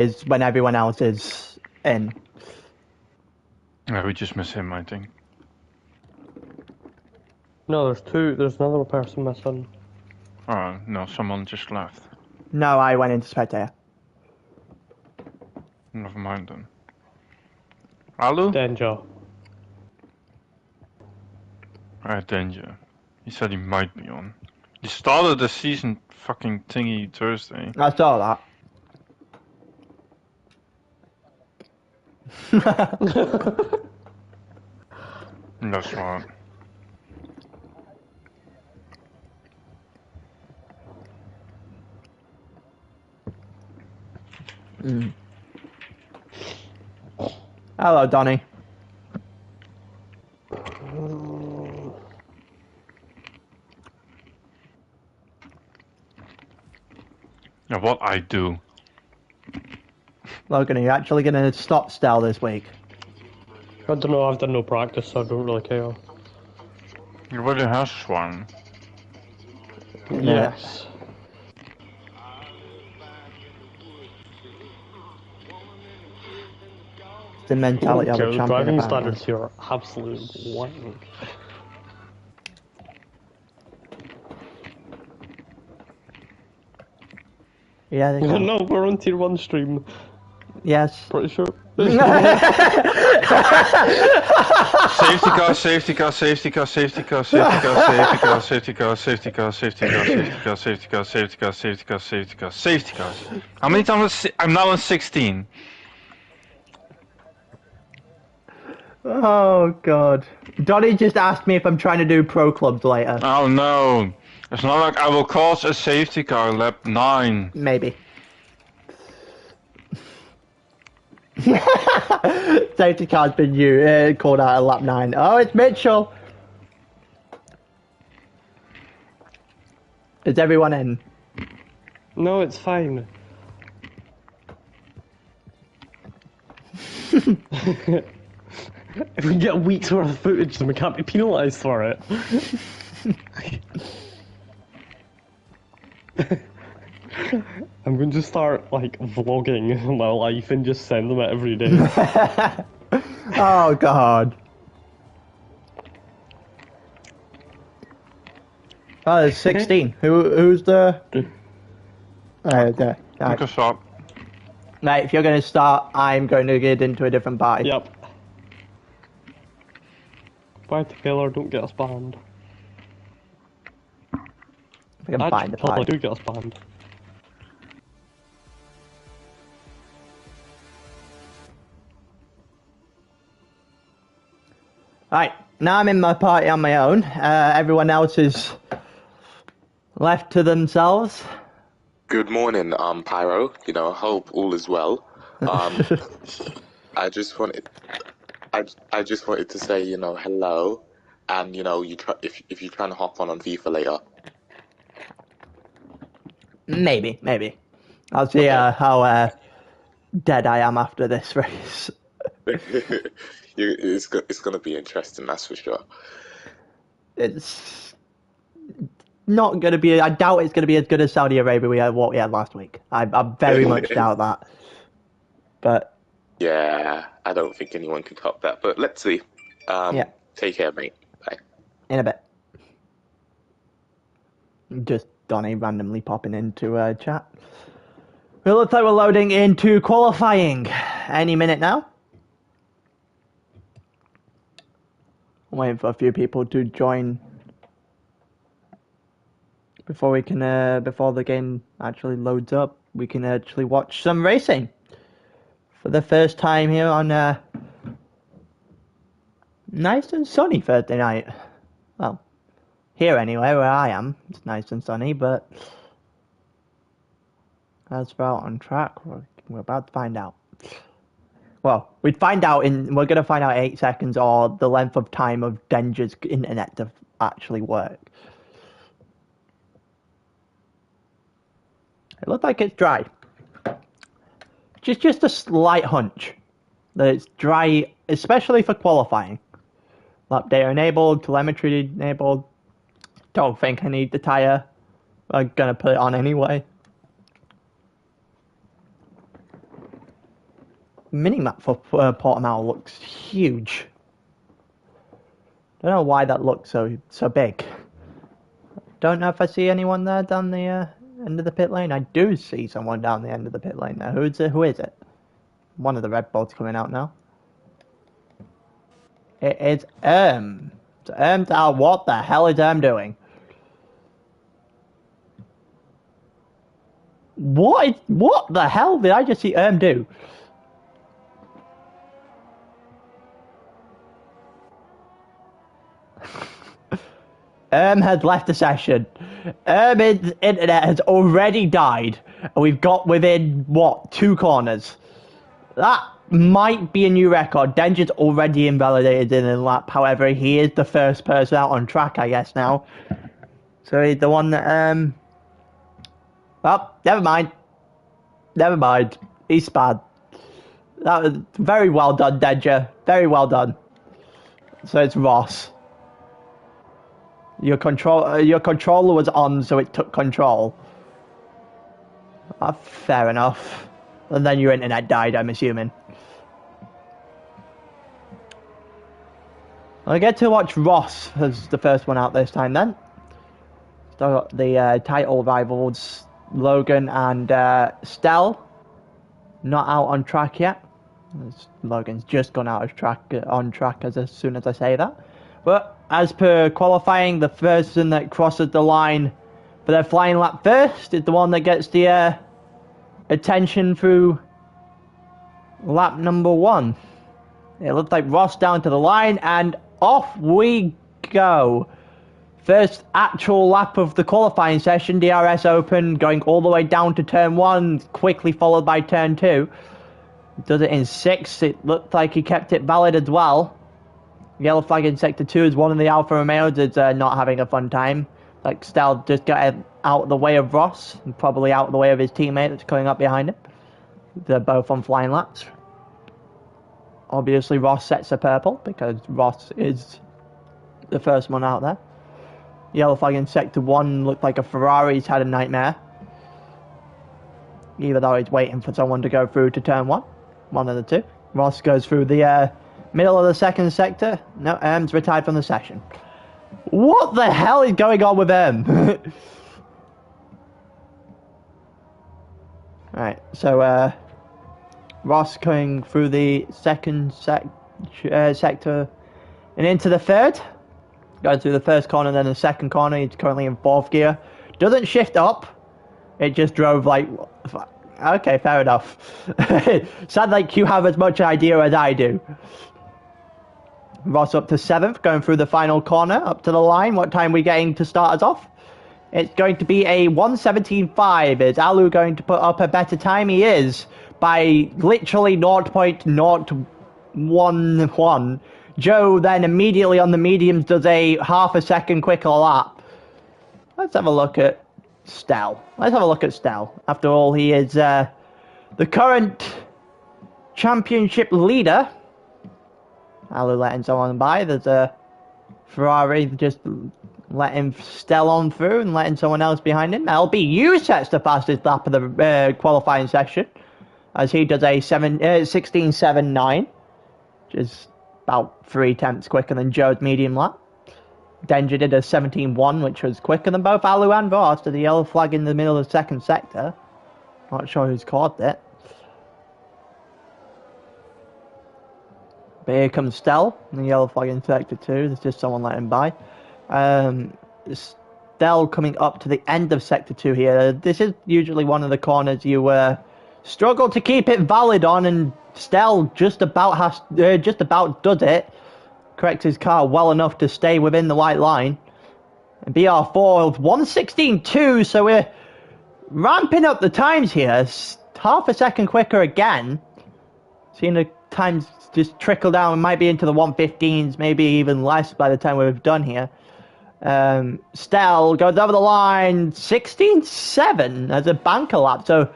is when everyone else is in. Yeah, we just miss him, I think. No, there's two. There's another person missing. Oh, no, someone just left. No, I went into spectator. Never mind then. Alu? Denja. Danger. He said he might be on. He started the season fucking thingy Thursday. I saw that. That's right. Mm. Hello, Donny. Yeah, what I do. Logan, are you actually going to stop Stell this week? I don't know. I've done no practice, so I don't really care. You already has one. Yes. The mentality of a The champion. driving apparently. standards here are absolute wank. Yeah, they can. No, we're on tier 1 stream. Yes. Pretty sure. Safety car, safety car, safety car, safety car, safety car, safety car, safety car, safety car, safety car, safety car, safety car, safety car, safety car, safety cars. How many times? I'm now on 16. Oh God. Donny just asked me if I'm trying to do pro clubs later. Oh no. It's not like I will cause a safety car lap 9. Maybe. Safety car's been called out at lap 9. Oh, it's Mitchell. Is everyone in? No, it's fine. If we get a week's worth of footage, then we can't be penalised for it. I'm going to start, like, vlogging my life and just send them it every day. Oh God. Oh, there's 16. Who's the? Okay. You can stop. Right, if you're going to start, I'm going to get into a different party. Yep. Bye, Taylor, don't get us banned. If I can find the Probably party. do get us banned. Right, now I'm in my party on my own. Everyone else is left to themselves. Good morning, Pyro. You know, hope all is well. I just wanted to say, you know, hello, and you know, if you're trying to hop on FIFA later. Maybe. I'll see how dead I am after this race. It's gonna be interesting, that's for sure. It's not going to be. I doubt it's going to be as good as Saudi Arabia what we had last week. I very much doubt that. But yeah, I don't think anyone can top that. But let's see. Yeah. Take care, mate. Bye. In a bit. Just Donny randomly popping into chat. It looks like we're loading into qualifying any minute now. I'm waiting for a few people to join before we can before the game actually loads up. We can actually watch some racing for the first time here on nice and sunny Thursday night. Well, here anyway, where I am, it's nice and sunny, but as for out on track, we're about to find out. Well, we're going to find out 8 seconds or the length of time of Denja's internet to actually work. It looks like it's dry. Just a slight hunch that it's dry, especially for qualifying. Lap data enabled, telemetry enabled. Don't think I need the tyre. I'm gonna put it on anyway. mini-map for Portimao looks huge. Don't know why that looks so big. Don't know if I see anyone there down the end of the pit lane. I do see someone down the end of the pit lane there. Who is it? One of the Red Bulls coming out now. It is So what the hell is doing? What the hell did I just see do? Has left the session. His internet has already died. And we've got within, what, 2 corners. That might be a new record. Denja's already invalidated in a lap. However, he is the first person out on track, I guess, now. So he's the one that, well, never mind. Never mind. He's bad. That was very well done, Denja. Very well done. So it's Ross. Your controller was on, so it took control. Fair enough. And then your internet died, I'm assuming. I get to watch Ross as the first one out this time then. Still got the title rivals, Logan and Stell, not out on track yet. Logan's just gone out of on track as soon as I say that. But as per qualifying, the person that crosses the line for their flying lap first is the one that gets the attention through lap number 1. It looks like Ross down to the line, and off we go. First actual lap of the qualifying session, DRS Open, going all the way down to turn 1, quickly followed by turn 2. Does it in 6. It looked like he kept it valid as well. Yellow flag in sector 2 is one of the Alfa Romeos is not having a fun time. Like, Stell just got out of the way of Ross, and probably out of the way of his teammate that's coming up behind him. They're both on flying laps. Obviously, Ross sets a purple, because Ross is the first one out there. Yellow flag in sector 1 looked like a Ferrari's had a nightmare. Either though he's waiting for someone to go through to turn 1. One of the two. Ross goes through the middle of the second sector. No, Erm's retired from the session. What the hell is going on with Erm? Right, so Ross going through the second sector and into the third. Going through the first corner, then the second corner. He's currently in 4th gear. Doesn't shift up. It just drove like... Okay, fair enough. Sounds like you have as much idea as I do. Ross up to 7th, going through the final corner, up to the line. What time are we getting to start us off? It's going to be a 1:17.5. Is Alu going to put up a better time? He is, by literally 0.011. Joe then immediately on the mediums does a half a second quicker lap. Let's have a look at Stell. After all, he is the current championship leader. Alu letting someone by. There's a Ferrari just letting Stell on through and letting someone else behind him. LBU sets the fastest lap of the qualifying session, as he does a 16.79, which is about 3 tenths quicker than Joe's medium lap. Denja did a 17.1, which was quicker than both Alu and Ross, to the yellow flag in the middle of the second sector. Not sure who's caused it. But here comes Stell, and the yellow flag in sector 2. There's just someone letting by. Stell coming up to the end of sector 2 here. This is usually one of the corners you struggle to keep it valid on, and Stell just about does it. Corrects his car well enough to stay within the white line. And BR4 1:16.2, so we're ramping up the times here. Half a second quicker again. Seeing the times just trickle down. It might be into the 1:15s, maybe even less by the time we've done here. Stell goes over the line 16.7 as a banker lap, so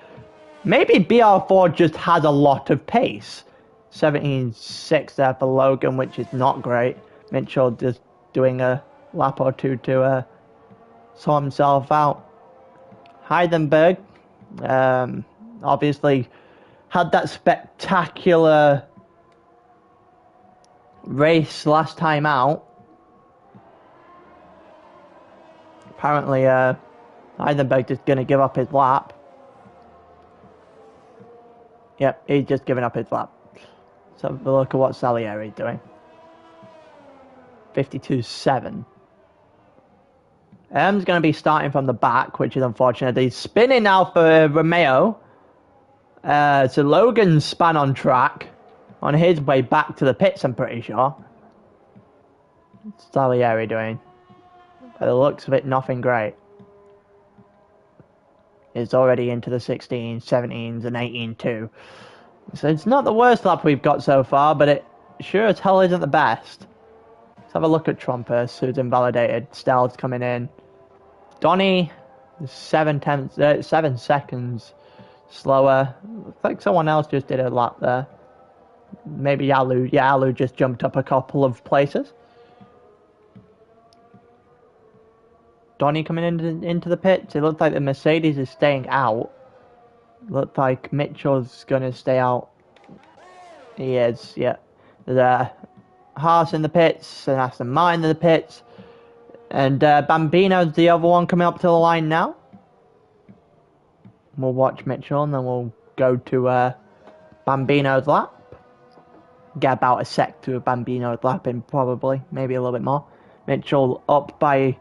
maybe BR4 just has a lot of pace. 17.6 there for Logan, which is not great. Mitchell just doing a lap or two to sort himself out. Heidenberg obviously had that spectacular race last time out. Apparently, Heidenberg just going to give up his lap. Yep, he's just giving up his lap. So have a look at what Salieri's doing. 52.7. M's going to be starting from the back, which is unfortunate. He's spinning now for Romeo. So Logan span on track on his way back to the pits, I'm pretty sure. What's Salieri doing? By the looks of it, nothing great. It's already into the 16s, 17s, and 18 too. So it's not the worst lap we've got so far, but it sure as hell isn't the best. Let's have a look at Trumpus, who's invalidated. Stell's coming in. Donny, 7 seconds slower. Looks like someone else just did a lap there. Maybe Alu. Yeah, Alu just jumped up a couple of places. Donny coming into the pits. It looks like the Mercedes is staying out. Looks like Mitchell's going to stay out. He is, yeah. There's a Haas in the pits, and Aston Martin in the pits. And Bambino's the other one coming up to the line now. We'll watch Mitchell, and then we'll go to Bambino's lap. Get about a sec to a Bambino's lap in, probably. Maybe a little bit more. Mitchell up by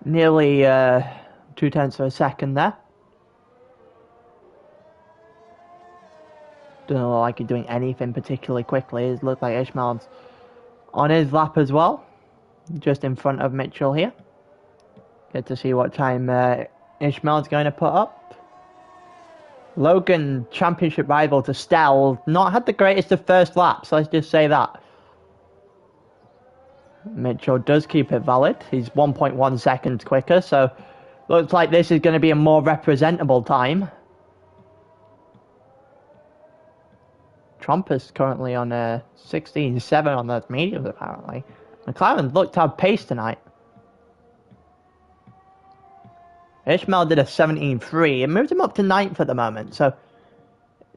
nearly 0.2 of a second there. Doesn't look like he's doing anything particularly quickly. It looks like Ishmael's on his lap as well. Just in front of Mitchell here. Get to see what time Ishmael's going to put up. Logan, championship rival to Stell, not had the greatest of first laps, let's just say that. Mitchell does keep it valid. He's 1.1 seconds quicker, so looks like this is going to be a more representable time. Trumpus currently on 16.7 on those mediums, apparently. McLaren looked to have pace tonight. Ishmael did a 17.3. It moved him up to 9th at the moment, so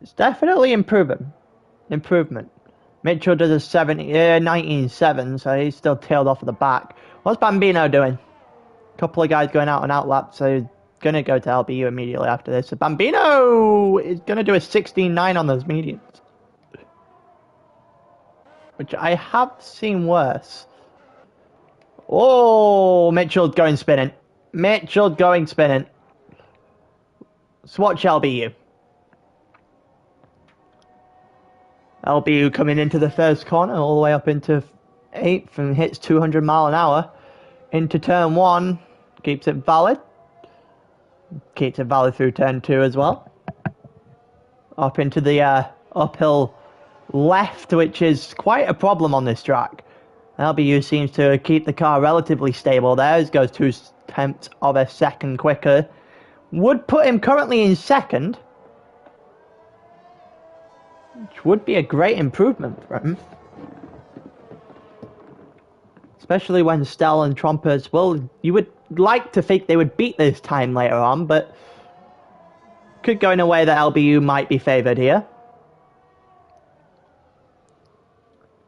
it's definitely improvement. Mitchell does a 19.7, so he's still tailed off at the back. What's Bambino doing? A couple of guys going out on outlap, so he's going to go to LBU immediately after this. So Bambino is going to do a 16.9 on those mediums, which I have seen worse. Oh, Mitchell's going spinning. Mitchell going spinning. Swatch LBU. LBU coming into the first corner all the way up into 8th and hits 200 mile an hour into turn 1. Keeps it valid. Keeps it valid through turn 2 as well. Up into the uphill left, which is quite a problem on this track. LBU seems to keep the car relatively stable there. It goes 0.2 of a second quicker. Would put him currently in second, which would be a great improvement for him. Especially when Stell and Trumpus, well, you would like to think they would beat this time later on, but could go in a way that LBU might be favoured here.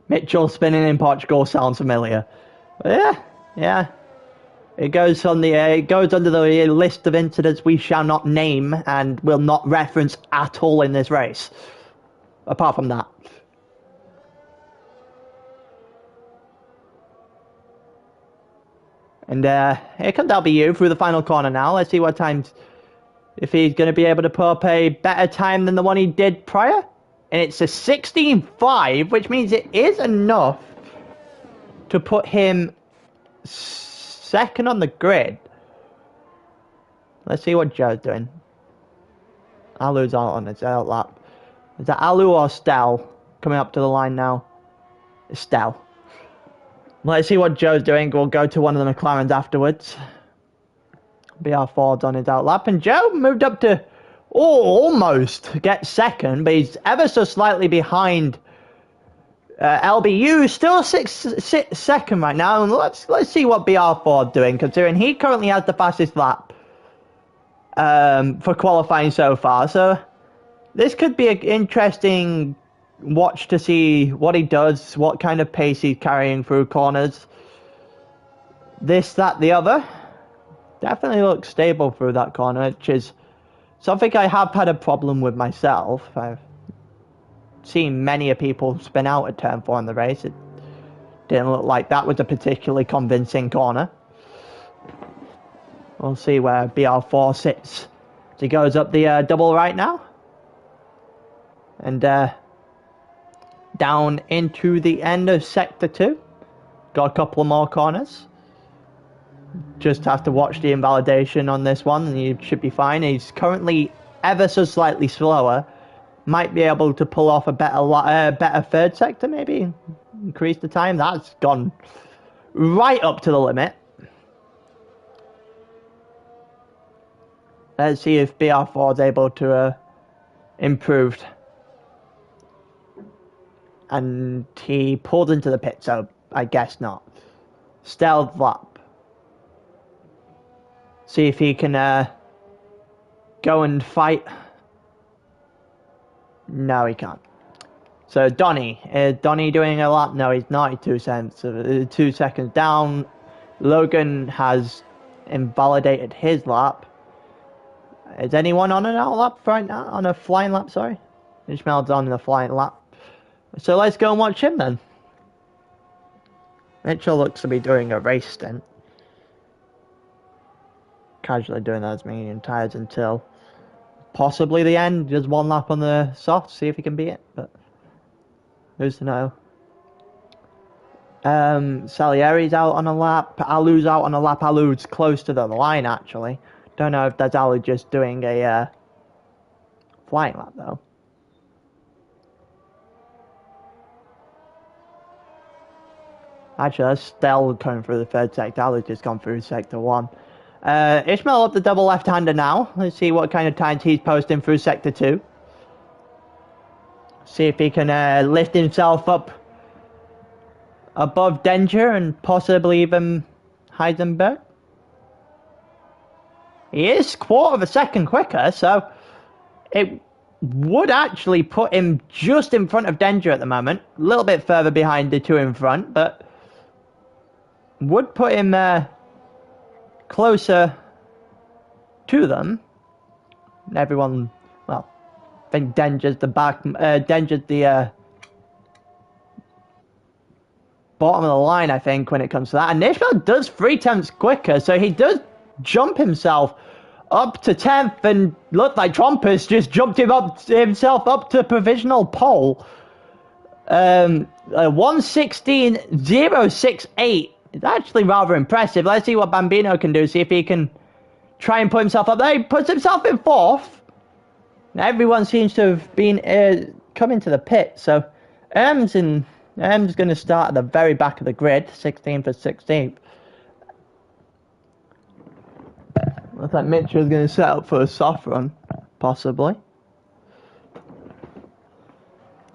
Mitchell spinning in Portugal sounds familiar. Yeah. It goes on the it goes under the list of incidents we shall not name and will not reference at all in this race. Apart from that. And here comes LBU through the final corner now. Let's see what times, if he's going to be able to put up a better time than the one he did prior. And it's a 16.5, which means it is enough to put him second on the grid. Let's see what Joe's doing. Alu's out on his out lap. Is that Alu or Stell coming up to the line now? It's Stell. Let's see what Joe's doing. We'll go to one of the McLarens afterwards. BR Ford's on his out lap. And Joe moved up to almost get second, but he's ever so slightly behind LBU. Still second right now. And let's see what BR Ford's doing, considering he currently has the fastest lap for qualifying so far. So This could be an interesting watch to see what he does, what kind of pace he's carrying through corners. This, that, the other. Definitely looks stable through that corner, which is something I have had a problem with myself. I've seen many people spin out at turn 4 in the race. It didn't look like that was a particularly convincing corner. We'll see where BR4 sits. As he goes up the double right now. And down into the end of Sector 2. Got a couple more corners. Just have to watch the invalidation on this one and you should be fine. He's currently ever so slightly slower. Might be able to pull off a better third sector, maybe. Increase the time. That's gone right up to the limit. Let's see if BR4 is able to improve. And he pulled into the pit, so I guess not. Stealth lap. See if he can go and fight. No, he can't. So Donny, is Donny doing a lap? No, he's not. He's 2 seconds down. Logan has invalidated his lap. Is anyone on an out lap right now? On a flying lap, sorry. Ishmael's on the flying lap. So let's go and watch him then. Mitchell looks to be doing a race stint. Casually doing those medium tyres until possibly the end. Just one lap on the soft, see if he can beat it. But who's to know? Salieri's out on a lap. Alu's out on a lap. Alu's close to the line actually. Don't know if that's Alu just doing a flying lap though. Actually, that's Stell coming through the third sector. Alu's just gone through sector 1. Ishmael up the double left-hander now. Let's see what kind of times he's posting through sector 2. See if he can lift himself up above Denja and possibly even Heisenberg. He is quarter of a second quicker, so it would actually put him just in front of Denja at the moment. A little bit further behind the two in front, but would put him closer to them. Everyone, well, I think Denja's the back, Denja's the bottom of the line, I think, when it comes to that. And Ishmael does 3 tenths quicker, so he does jump himself up to 10th, and looked like Trumpus just jumped himself up to provisional pole. 1:16.068 is actually rather impressive. Let's see what Bambino can do, see if he can try and put himself up there. He puts himself in 4th. Everyone seems to have been coming to the pit, so Erm's going to start at the very back of the grid, 16th or 16th. Looks like Mitchell's going to set up for a soft run, possibly.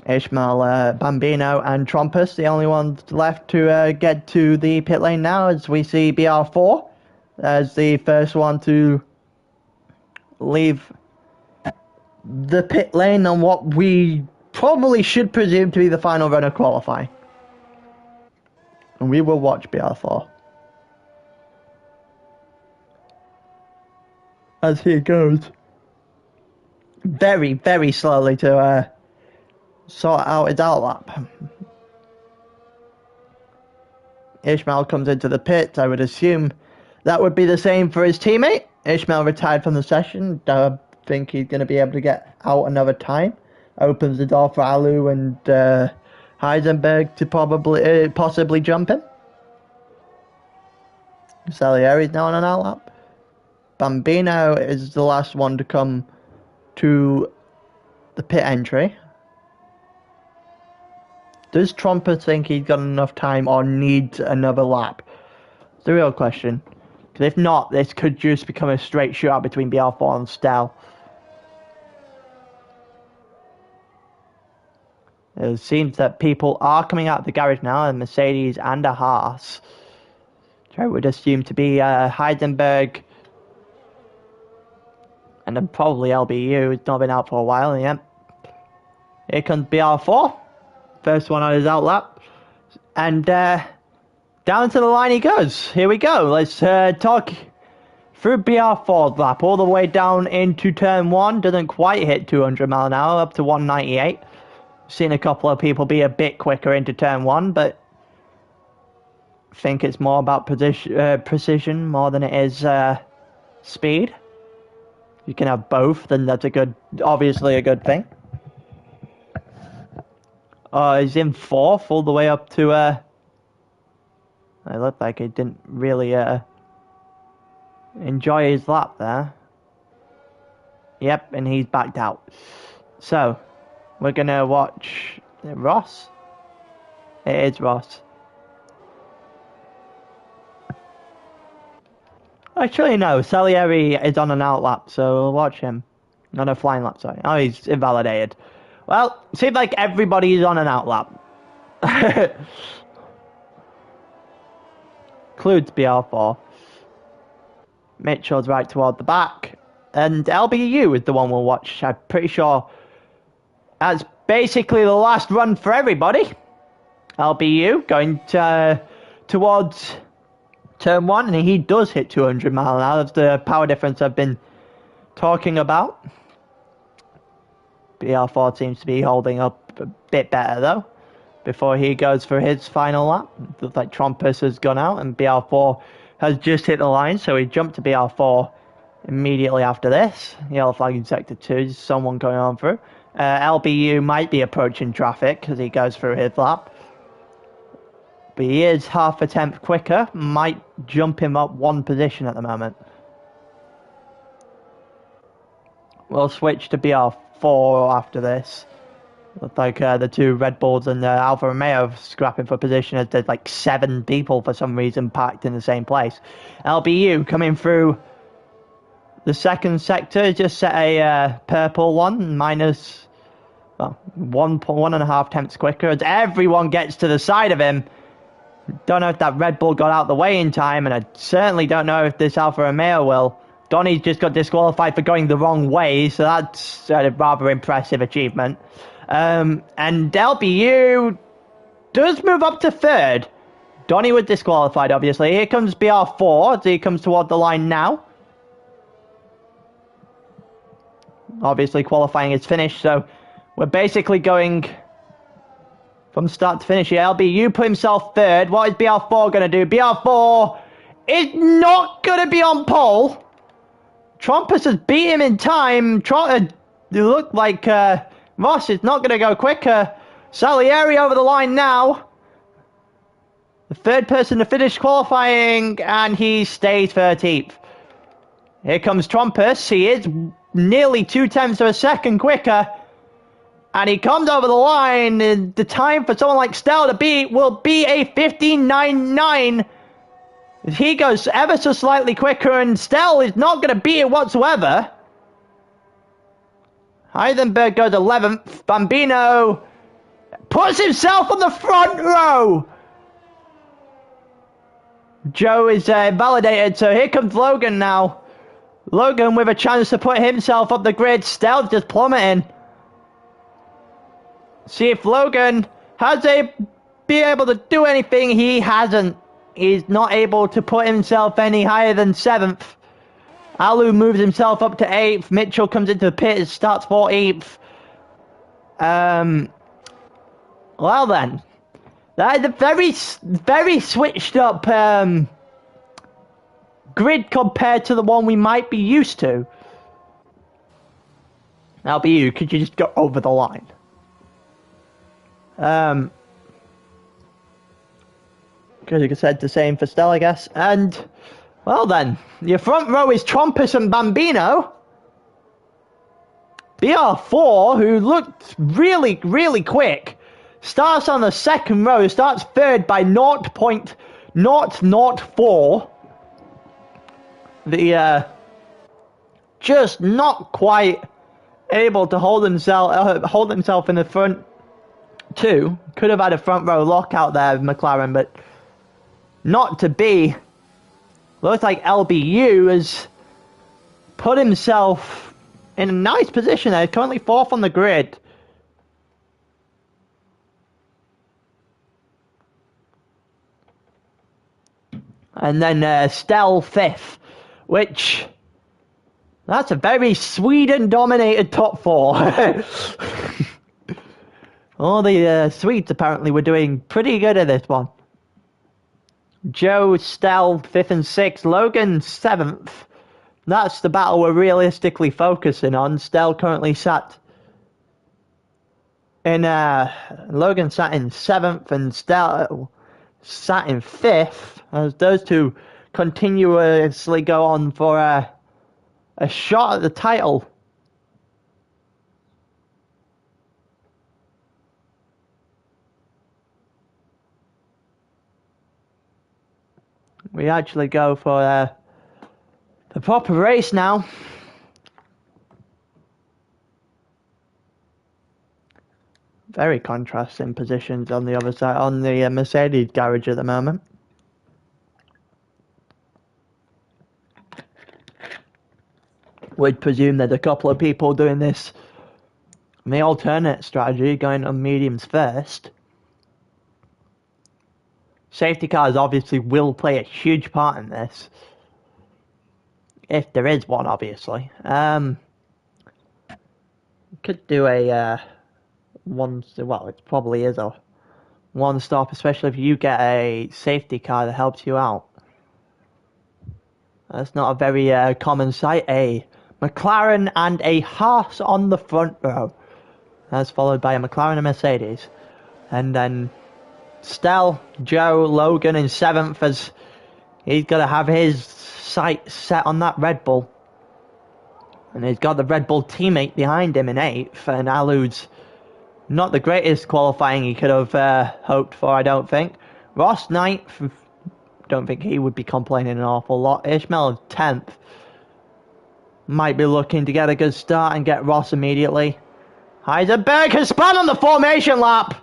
Ishmael, Bambino and Trumpus, the only ones left to get to the pit lane now, as we see BR4 as the first one to leave the pit lane on what we probably should presume to be the final run of qualifying. And we will watch BR4 as he goes very, very slowly to sort out his outlap. Ishmael comes into the pit. I would assume that would be the same for his teammate. Ishmael retired from the session. Don't think he's going to be able to get out another time. Opens the door for Alu and Heisenberg to possibly jump him. Salieri's now on an outlap. Bambino is the last one to come to the pit entry. Does Trumpet think he's got enough time or needs another lap? It's the real question. Because if not, this could just become a straight shootout between BR4 and Stell. It seems that people are coming out of the garage now, a Mercedes and a Haas. Which I would assume to be Heisenberg. And then probably LBU. It's not been out for a while, yeah. Here comes BR4. First one on his outlap. And down to the line he goes. Here we go. Let's talk through BR4's lap. All the way down into turn 1. Doesn't quite hit 200 mile an hour. Up to 198. Seen a couple of people be a bit quicker into turn 1. But I think it's more about precision more than it is speed. You can have both, then that's obviously a good thing. He's in 4th all the way up to, it looked like he didn't really, enjoy his lap there. Yep, and he's backed out. So, we're gonna watch Ross. It is Ross. Actually, no, Salieri is on an outlap, so we'll watch him. On a flying lap, sorry. Oh, he's invalidated. Well, seems like everybody's on an outlap. Includes BR4. Mitchell's right toward the back. And LBU is the one we'll watch. I'm pretty sure that's basically the last run for everybody. LBU going towards turn 1, and he does hit 200 mile an hour. That's the power difference I've been talking about. BR4 seems to be holding up a bit better though. Before he goes for his final lap, looks like Trompus has gone out, and BR4 has just hit the line, so he jumped to BR4 immediately after this. Yellow flag in sector 2, someone going on through. LBU might be approaching traffic as he goes through his lap. But he is half a tenth quicker, might jump him up 1 position at the moment. We'll switch to BR4 after this. Looks like the 2 Red Bulls and Alfa Romeo scrapping for position, as there's like 7 people for some reason packed in the same place. LBU coming through the second sector, just set a purple one, minus, well, 1.5 tenths quicker, as everyone gets to the side of him. Don't know if that Red Bull got out the way in time, and I certainly don't know if this Alfa Romeo will. Donny's just got disqualified for going the wrong way, so that's a rather impressive achievement. And LBU does move up to 3rd. Donny was disqualified, obviously. Here comes BR4 as he comes toward the line now. Obviously, qualifying is finished, so we're basically going from start to finish here. LBU put himself 3rd. What is BR4 going to do? BR4 is not going to be on pole. Trompus has beat him in time. It looked like Ross is not going to go quicker. Salieri over the line now. The 3rd person to finish qualifying, and he stays 13th. Here comes Trompus. He is nearly 2 tenths of a second quicker. And he comes over the line, and the time for someone like Stell to beat will be a 59.9. He goes ever so slightly quicker, and Stell is not going to beat it whatsoever. Heisenberg goes 11th. Bambino puts himself on the front row. Joe is validated, so here comes Logan now. Logan with a chance to put himself up the grid. Stell just plummeting. See if Logan has be able to do anything. He hasn't. He's not able to put himself any higher than 7th. Alu moves himself up to 8th. Mitchell comes into the pit, starts 14th. Well then, that is a very switched up grid compared to the one we might be used to. LBU, could you just go over the line? Because you said the same for Stell, I guess. And, well then, your front row is Trompus and Bambino. BR4, who looked really, really quick, starts on the second row, starts 3rd by 0.004. Just not quite able to hold himself in the front 2. Could have had a front row lockout there, McLaren, but not to be. Looks like LBU has put himself in a nice position there. He's currently 4th on the grid. And then Stell 5th, which... That's a very Sweden-dominated top 4. All the Swedes apparently were doing pretty good at this one. Joe, Stell, 5th and 6th. Logan, 7th. That's the battle we're realistically focusing on. Stell currently sat in... Logan sat in 7th and Stell sat in 5th. As those two continuously go on for a shot at the title. We actually go for the proper race now. Very contrasting positions on the other side, on the Mercedes garage at the moment. Would presume there's a couple of people doing this, the alternate strategy, going on mediums first. Safety cars obviously will play a huge part in this. If there is one, obviously. Could do a one, well, it probably is a one stop, especially if you get a safety car that helps you out. That's not a very common sight. A McLaren and a Haas on the front row. That's followed by a McLaren and Mercedes. And then Stell, Joe, Logan in 7th, as he's got to have his sight set on that Red Bull. And he's got the Red Bull teammate behind him in 8th, and Alu's not the greatest qualifying he could have hoped for, I don't think. Ross 9th, don't think he would be complaining an awful lot. Ishmael 10th, might be looking to get a good start and get Ross immediately. Heisenberg has spun on the formation lap.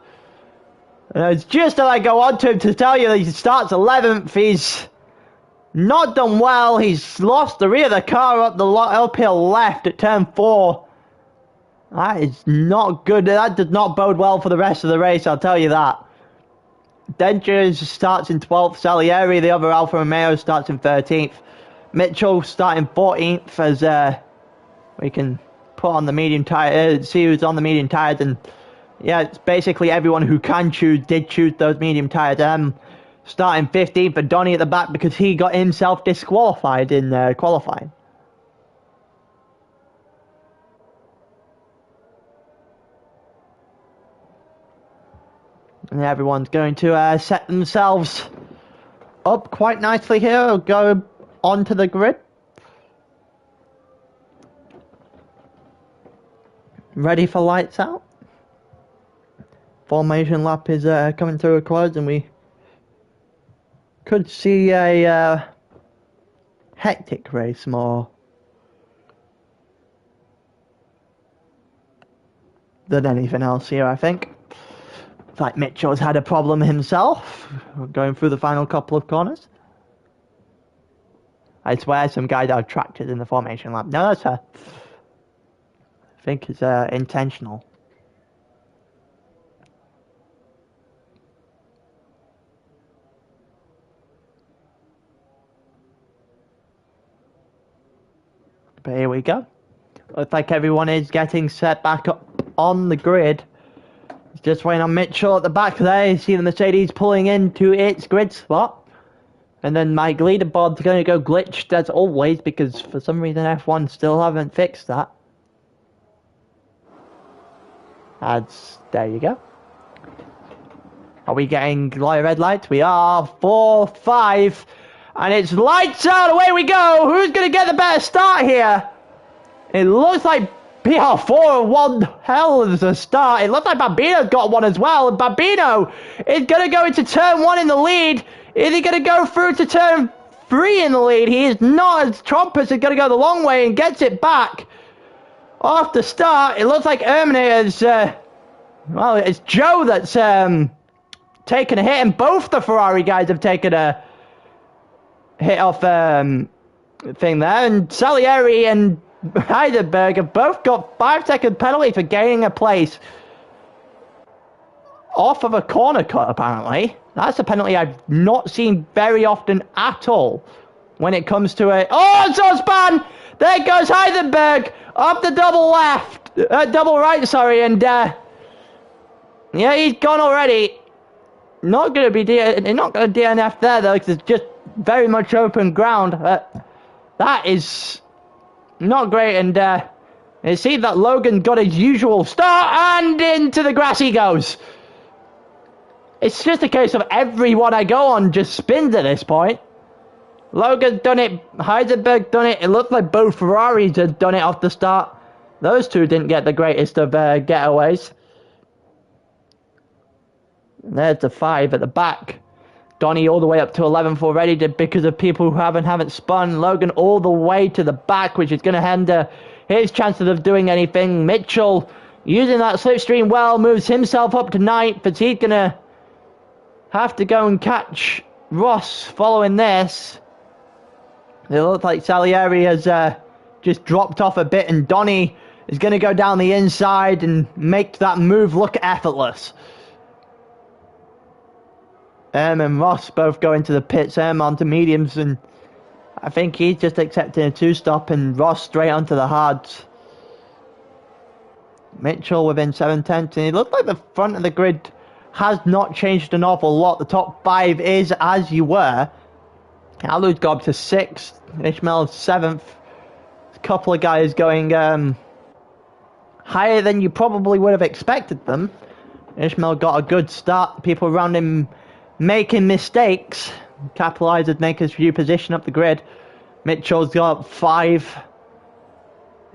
And it's just that I go on to him to tell you that he starts 11th. He's not done well. He's lost the rear of the car up the uphill left at turn 4. That is not good. That did not bode well for the rest of the race, I'll tell you that. Denja starts in 12th. Salieri, the other Alfa Romeo, starts in 13th. Mitchell starting 14th as we can put on the medium tire, see who's on the medium tires, and yeah, it's basically everyone who can choose did choose those medium tires. Starting 15th, but Donny at the back because he got himself disqualified in qualifying. And everyone's going to set themselves up quite nicely here, go onto the grid. Ready for lights out. Formation lap is coming to a close, and we could see a hectic race more than anything else here, I think. Like Mitchell's had a problem himself going through the final couple of corners. I swear some guy got attracted in the formation lap. No, that's her. I think it's intentional. But here we go. Looks like everyone is getting set back up on the grid. Just waiting on Mitchell at the back there. You see the Mercedes pulling into its grid spot. And then my leaderboard's going to go glitched as always because for some reason F1 still haven't fixed that. There you go. Are we getting red lights? We are. 4, 5. And it's lights out. Away we go. Who's going to get the better start here? It looks like PR4 won hell of a start. It looks like Babino's got one as well. And Babino is going to go into turn 1 in the lead. Is he going to go through to turn 3 in the lead? He is not, as Trumpus is going to go the long way and gets it back. Off the start, it looks like Erminator's, well, it's Joe that's taken a hit, and both the Ferrari guys have taken a hit off thing there, and Salieri and Heidelberg have both got 5-second penalty for gaining a place. off of a corner cut, apparently. That's a penalty I've not seen very often at all when it comes to a... Oh, it's on span! There goes Heisenberg up the double left. Double right, sorry, and... yeah, he's gone already. Not going to be... not going to DNF there, though, because it's just very much open ground. That is not great, and it seems that Logan got his usual start, and into the grass he goes. It's just a case of everyone I go on just spins at this point. Logan's done it, Heisenberg done it, it looked like both Ferraris had done it off the start. Those two didn't get the greatest of getaways. And there's the 5 at the back. Donny all the way up to 11th already because of people who haven't spun. Logan all the way to the back, which is going to hinder his chances of doing anything. Mitchell, using that slipstream well, moves himself up to 9th, but he's going to have to go and catch Ross following this. It looks like Salieri has just dropped off a bit, and Donny is going to go down the inside and make that move look effortless. And Ross both go into the pits, onto mediums, and I think he's just accepting a 2-stop, and Ross straight onto the hards. Mitchell within 7/10, and it looks like the front of the grid has not changed an awful lot. The top 5 is as you were. Alu's got up to 6th, Ishmael's 7th. A couple of guys going higher than you probably would have expected them. Ishmael got a good start, people around him making mistakes, capitalised and make his view position up the grid. Mitchell's got up 5.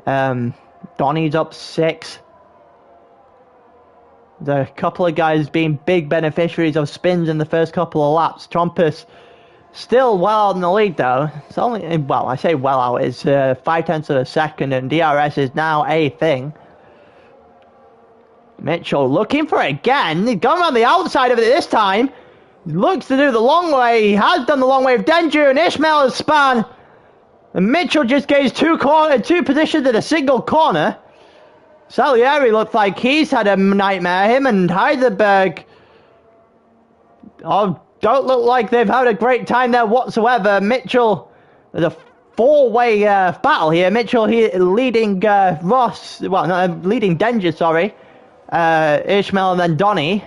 Donny's up 6. There's a couple of guys being big beneficiaries of spins in the first couple of laps. Trumpus still well out in the lead though. It's only, well, I say well out, it's 0.5 of a second, and DRS is now a thing. Mitchell looking for it again. He's going around the outside of it this time. Looks to do the long way. He has done the long way of Denja, and Ishmael has spun. And Mitchell just gains two positions in a single corner. Salieri looks like he's had a nightmare. Him and Heisenberg don't look like they've had a great time there whatsoever. Mitchell, there's a 4-way battle here. Mitchell here leading Ross, well, no, leading Denja, sorry. Ishmael and then Donny.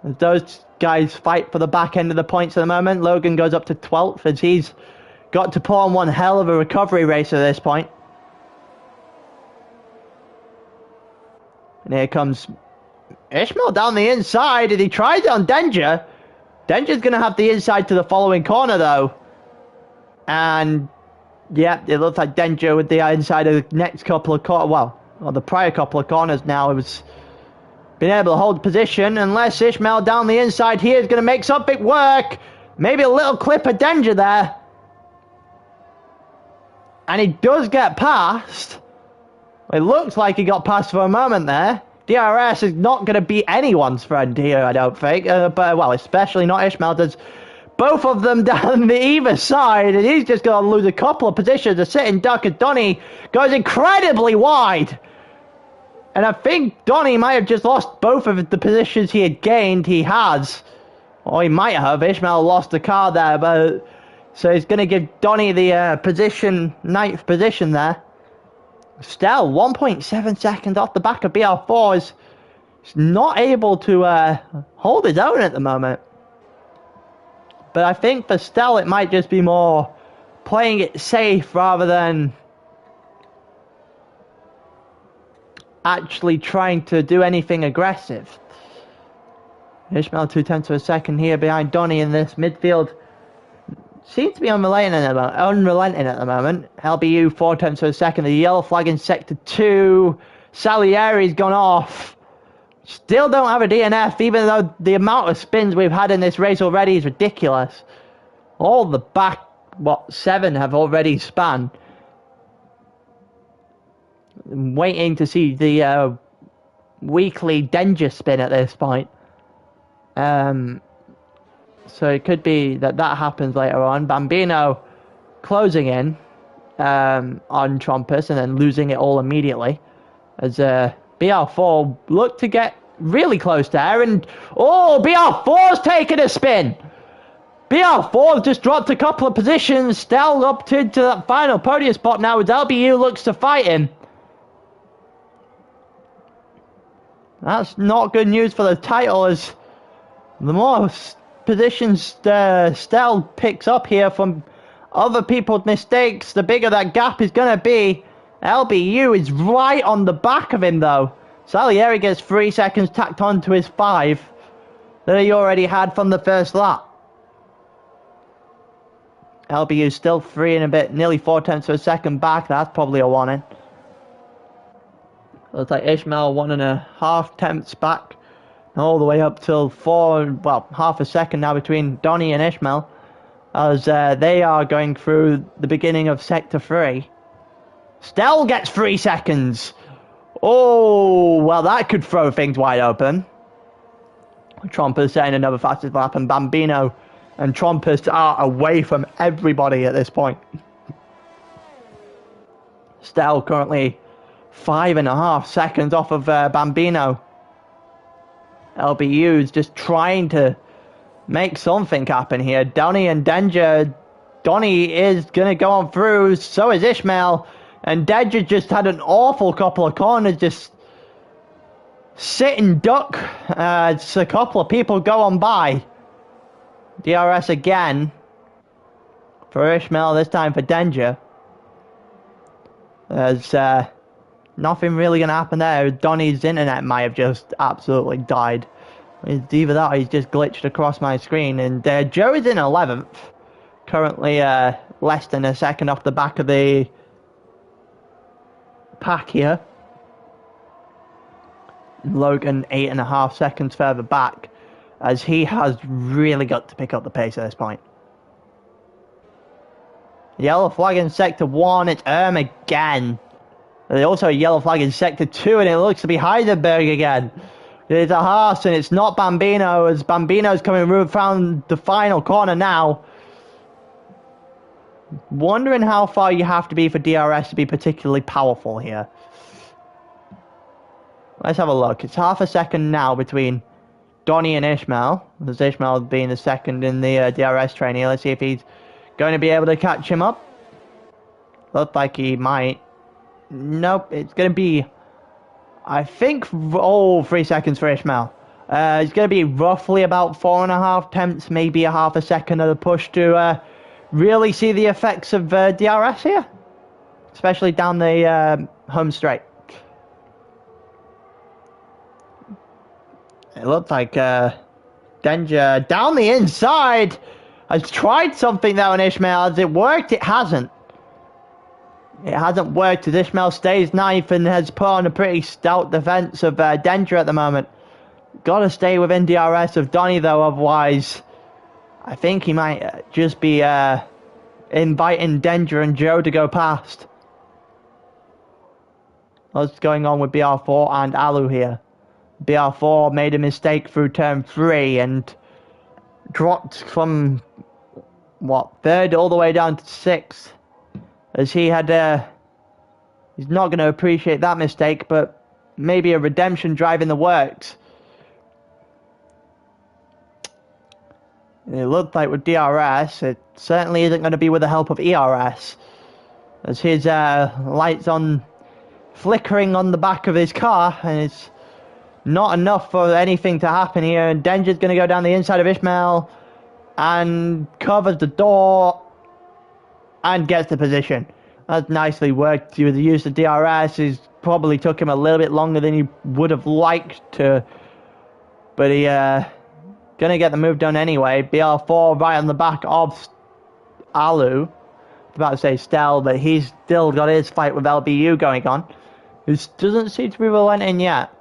Those guys fight for the back end of the points at the moment. Logan goes up to 12th as he's got to pull on one hell of a recovery race at this point. And here comes Ishmael down the inside, and he tried it on Denja. Denja's going to have the inside to the following corner though. And yeah, it looks like Denja with the inside of the next couple of corners, or the prior couple of corners now. It was been able to hold position, unless Ishmael down the inside here is going to make something work. Maybe a little clip of danger there. And he does get past. It looks like he got past for a moment there. DRS is not going to be anyone's friend here, I don't think. But, well, especially not Ishmael. There's both of them down the either side, and he's just going to lose a couple of positions. A sitting duck, and Donny goes incredibly wide. And I think Donny might have just lost both of the positions he had gained. He has. Or he might have. Ishmael lost the car there. But so he's going to give Donny the position, 9th position there. Still, 1.7 seconds off the back of BR4. Is not able to hold his own at the moment. But I think for Stell it might just be more playing it safe rather than actually trying to do anything aggressive. Ishmael 0.2 of a second here behind Donny in this midfield. Seems to be unrelenting at the moment. LBU 0.4 of a second. The yellow flag in sector 2. Salieri's gone off. Still don't have a DNF, even though the amount of spins we've had in this race already is ridiculous. All the back, 7 have already spun. I'm waiting to see the weekly Denja spin at this point. So it could be that happens later on. Bambino closing in on Trumpus and then losing it all immediately. As BR4 looked to get really close there, and oh, BR4's taking a spin. BR4 just dropped a couple of positions. Stell up to that final podium spot now as LBU looks to fight him. That's not good news for the title, as the more positions Stell picks up here from other people's mistakes, the bigger that gap is going to be. LBU is right on the back of him though. Salieri gets 3 seconds tacked on to his 5 that he already had from the first lap. LBU still 3 and a bit, nearly 4 tenths of a second back. That's probably a warning. Looks like Ishmael 1.5 tenths back, all the way up till 4, well, half a second now between Donny and Ishmael, as they are going through the beginning of sector 3. Stell gets 3 seconds. Oh, well, that could throw things wide open. Trompers setting another fastest lap, and Bambino and Trompers are away from everybody at this point. Stell currently 5.5 seconds off of Bambino. LBU's just trying to make something happen here. Donny and Denja. Donny is going to go on through, so is Ishmael. And Denja just had an awful couple of corners, just sit and duck as a couple of people go on by. DRS again for Ishmael, this time for Denja. There's nothing really going to happen there. Donny's internet might have just absolutely died. It's either that or he's just glitched across my screen. And Joe is in 11th. Currently less than a second off the back of the pack here. Logan 8.5 seconds further back, as he has really got to pick up the pace at this point. Yellow flag in sector 1, it's again. There's also a yellow flag in sector 2, and it looks to be Heisenberg again. It's a Haas, and it's not Bambino, as Bambino's coming around the final corner now. Wondering how far you have to be for DRS to be particularly powerful here. Let's have a look. It's half a second now between Donny and Ishmael, as Ishmael being the second in the DRS train here. Let's see if he's going to be able to catch him up. Looks like he might. Nope, it's going to be, I think, 3 seconds for Ishmael. It's going to be roughly about 4.5 tenths, maybe a half a second of the push to really see the effects of DRS here, especially down the home straight. It looks like Denja down the inside has tried something there on Ishmael. Has it worked? It hasn't. It hasn't worked as Ishmael stays 9th and has put on a pretty stout defense of Denja at the moment. Got to stay within DRS of Donny though, otherwise I think he might just be inviting Denja and Joe to go past. What's going on with BR4 and Alu here? BR4 made a mistake through turn 3 and dropped from, what, 3rd all the way down to 6th. As he had, he's not going to appreciate that mistake, but maybe a redemption drive in the works. It looked like with DRS, it certainly isn't going to be with the help of ERS. As his lights on, flickering on the back of his car, and it's not enough for anything to happen here. And Denja's going to go down the inside of Ishmael and covers the door and gets the position. That's nicely worked with the use of DRS. It probably took him a little bit longer than he would have liked to, but he gonna get the move done anyway. BR4 right on the back of Alu. I was about to say Stell, but he's still got his fight with LBU going on, who doesn't seem to be relenting yet.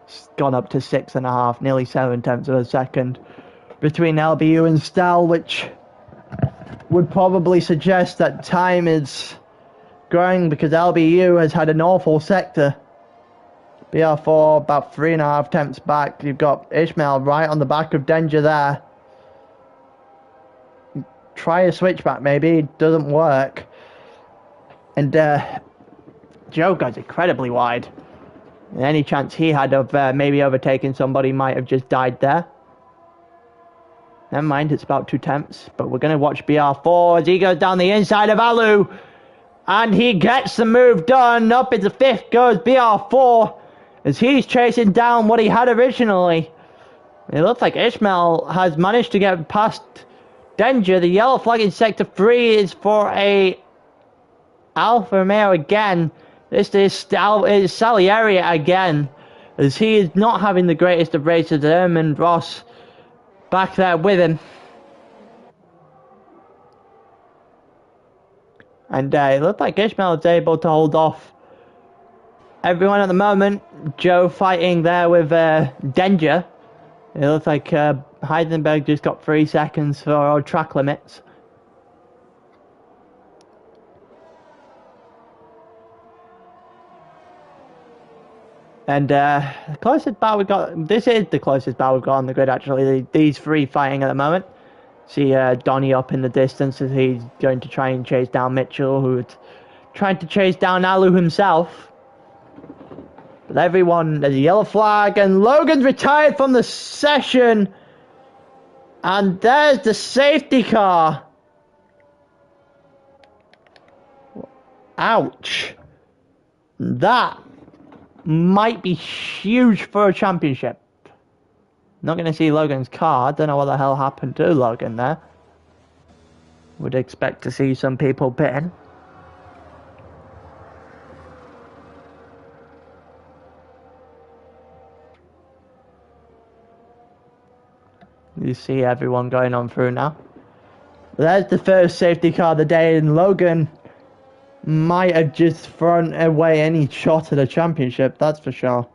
It's gone up to 6.5, nearly 7 tenths of a second between LBU and Stell, which would probably suggest that time is growing because LBU has had an awful sector. BR4 about 3.5 tenths back. You've got Ishmael right on the back of Denja there. Try a switchback maybe, it doesn't work. And Joe goes incredibly wide. And any chance he had of maybe overtaking somebody might have just died there. Never mind, it's about 2 tenths. But we're going to watch BR4 as he goes down the inside of Alu. And he gets the move done. Up into 5th goes BR4 as he's chasing down what he had originally. It looks like Ishmael has managed to get past Denja. The yellow flag in Sector 3 is for a Alfa Romeo again. This is Salieri again, as he is not having the greatest of races. Herman Ross back there with him. And it looked like Ishmael was able to hold off everyone at the moment. Joe fighting there with Denja. It looks like Heisenberg just got 3 seconds for track limits. And the closest battle we got, this is the closest battle we've got on the grid actually, these 3 fighting at the moment. See Donny up in the distance as he's going to try and chase down Mitchell, who's trying to chase down Alu himself. But everyone, there's a yellow flag and Logan's retired from the session. And there's the safety car. Ouch. That might be huge for a championship. Not going to see Logan's car. Don't know what the hell happened to Logan there. Would expect to see some people pitting. You see everyone going on through now. There's the first safety car of the day, and Logan might have just thrown away any shot at a championship, that's for sure.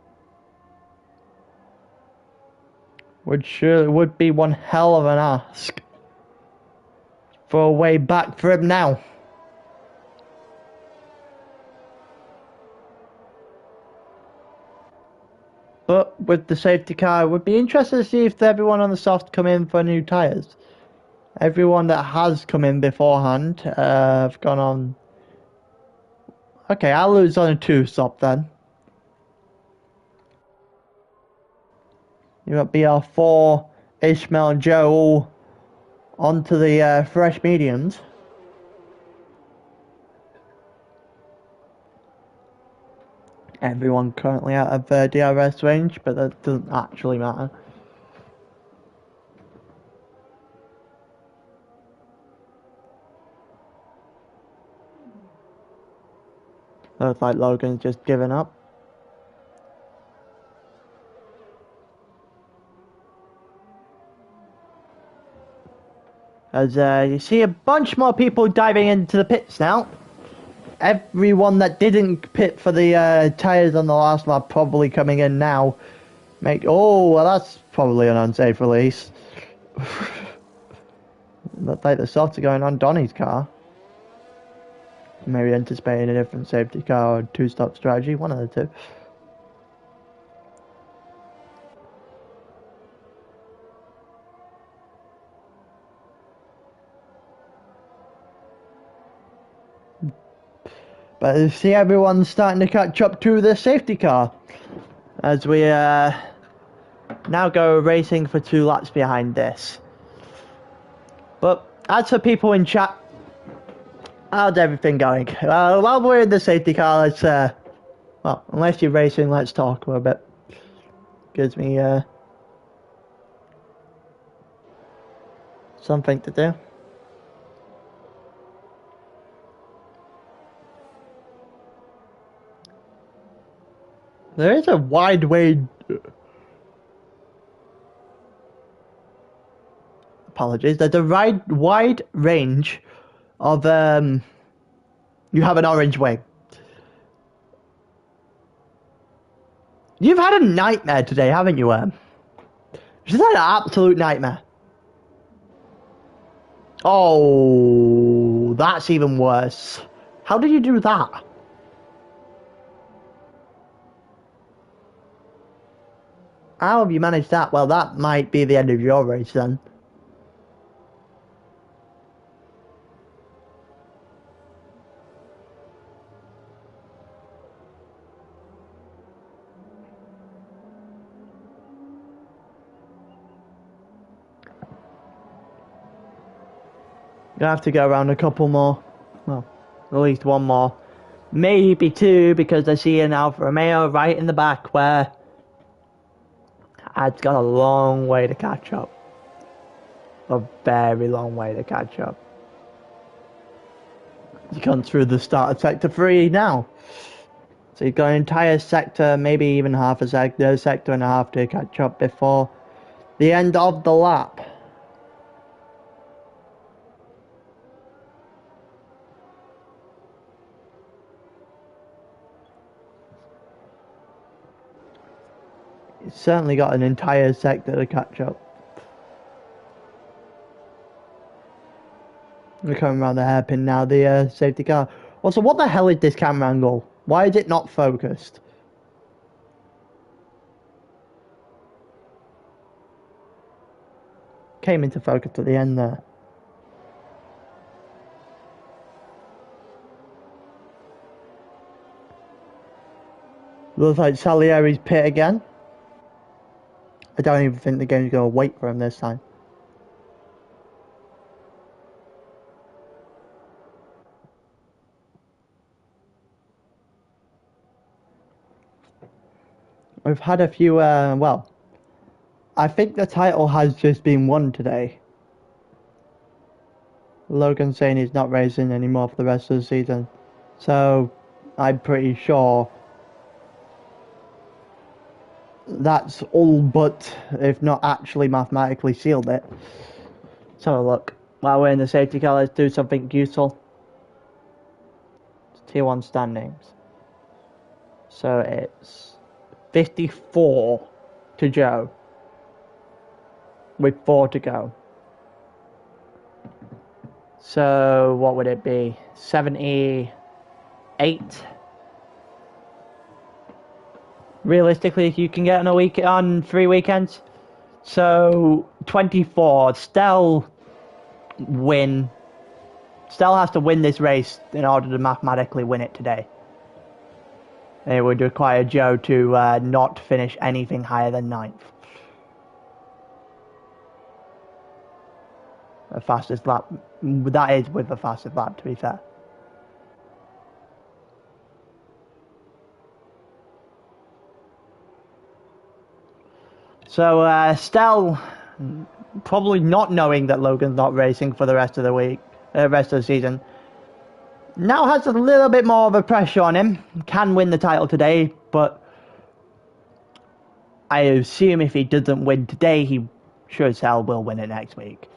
Would be one hell of an ask for a way back for him now. But with the safety car, it would be interesting to see if everyone on the soft come in for new tyres. Everyone that has come in beforehand have gone on. Okay, I'll lose on a 2-stop then. You got BR4, Ishmael and Joe all onto the fresh mediums. Everyone currently out of DRS range, but that doesn't actually matter. Looks like Logan's just given up. As you see a bunch more people diving into the pits now. Everyone that didn't pit for the tyres on the last lap probably coming in now. Oh, well that's probably an unsafe release. Looks like the softs are going on Donny's car. Maybe anticipating a different safety car or 2-stop strategy, one of the two. But you see everyone's starting to catch up to the safety car as we now go racing for 2 laps behind this. But as for people in chat, how's everything going? While we're in the safety car, let's well, unless you're racing, let's talk for a bit. Gives me something to do. There is a wide range. Apologies. There's a wide range of you have an orange wing. You've had a nightmare today, haven't you, Just had an absolute nightmare. Oh, that's even worse. How did you do that? How have you managed that? Well, that might be the end of your race then. Gonna have to go around a couple more. Well, at least one more. Maybe two, because I see an Alfa Romeo right in the back where I've got a long way to catch up. A very long way to catch up. He's gone through the start of Sector 3 now. So he's got an entire sector, maybe even half a sector and a half to catch up before the end of the lap. He's certainly got an entire sector to catch up. We're coming around the hairpin now, the safety car. Also, what the hell is this camera angle? Why is it not focused? Came into focus at the end there. Looks like Salieri's pit again. I don't even think the game's going to wait for him this time. We've had a few, well, I think the title has just been won today. Logan saying he's not racing anymore for the rest of the season. So, I'm pretty sure that's all but, if not actually mathematically sealed it. Let's have a look. While we're in the safety car, let's do something useful. It's Tier 1 standings. So it's 54 to Joe, with 4 to go. So what would it be? 78. Realistically, you can get on a week on 3 weekends. So 24. Stell has to win this race in order to mathematically win it today. It would require Joe to not finish anything higher than 9th. The fastest lap. That is with the fastest lap, to be fair. So, Stell, probably not knowing that Logan's not racing for the rest of the week, rest of the season, now has a little bit more of a pressure on him. Can win the title today, but I assume if he doesn't win today, he sure as hell will win it next week.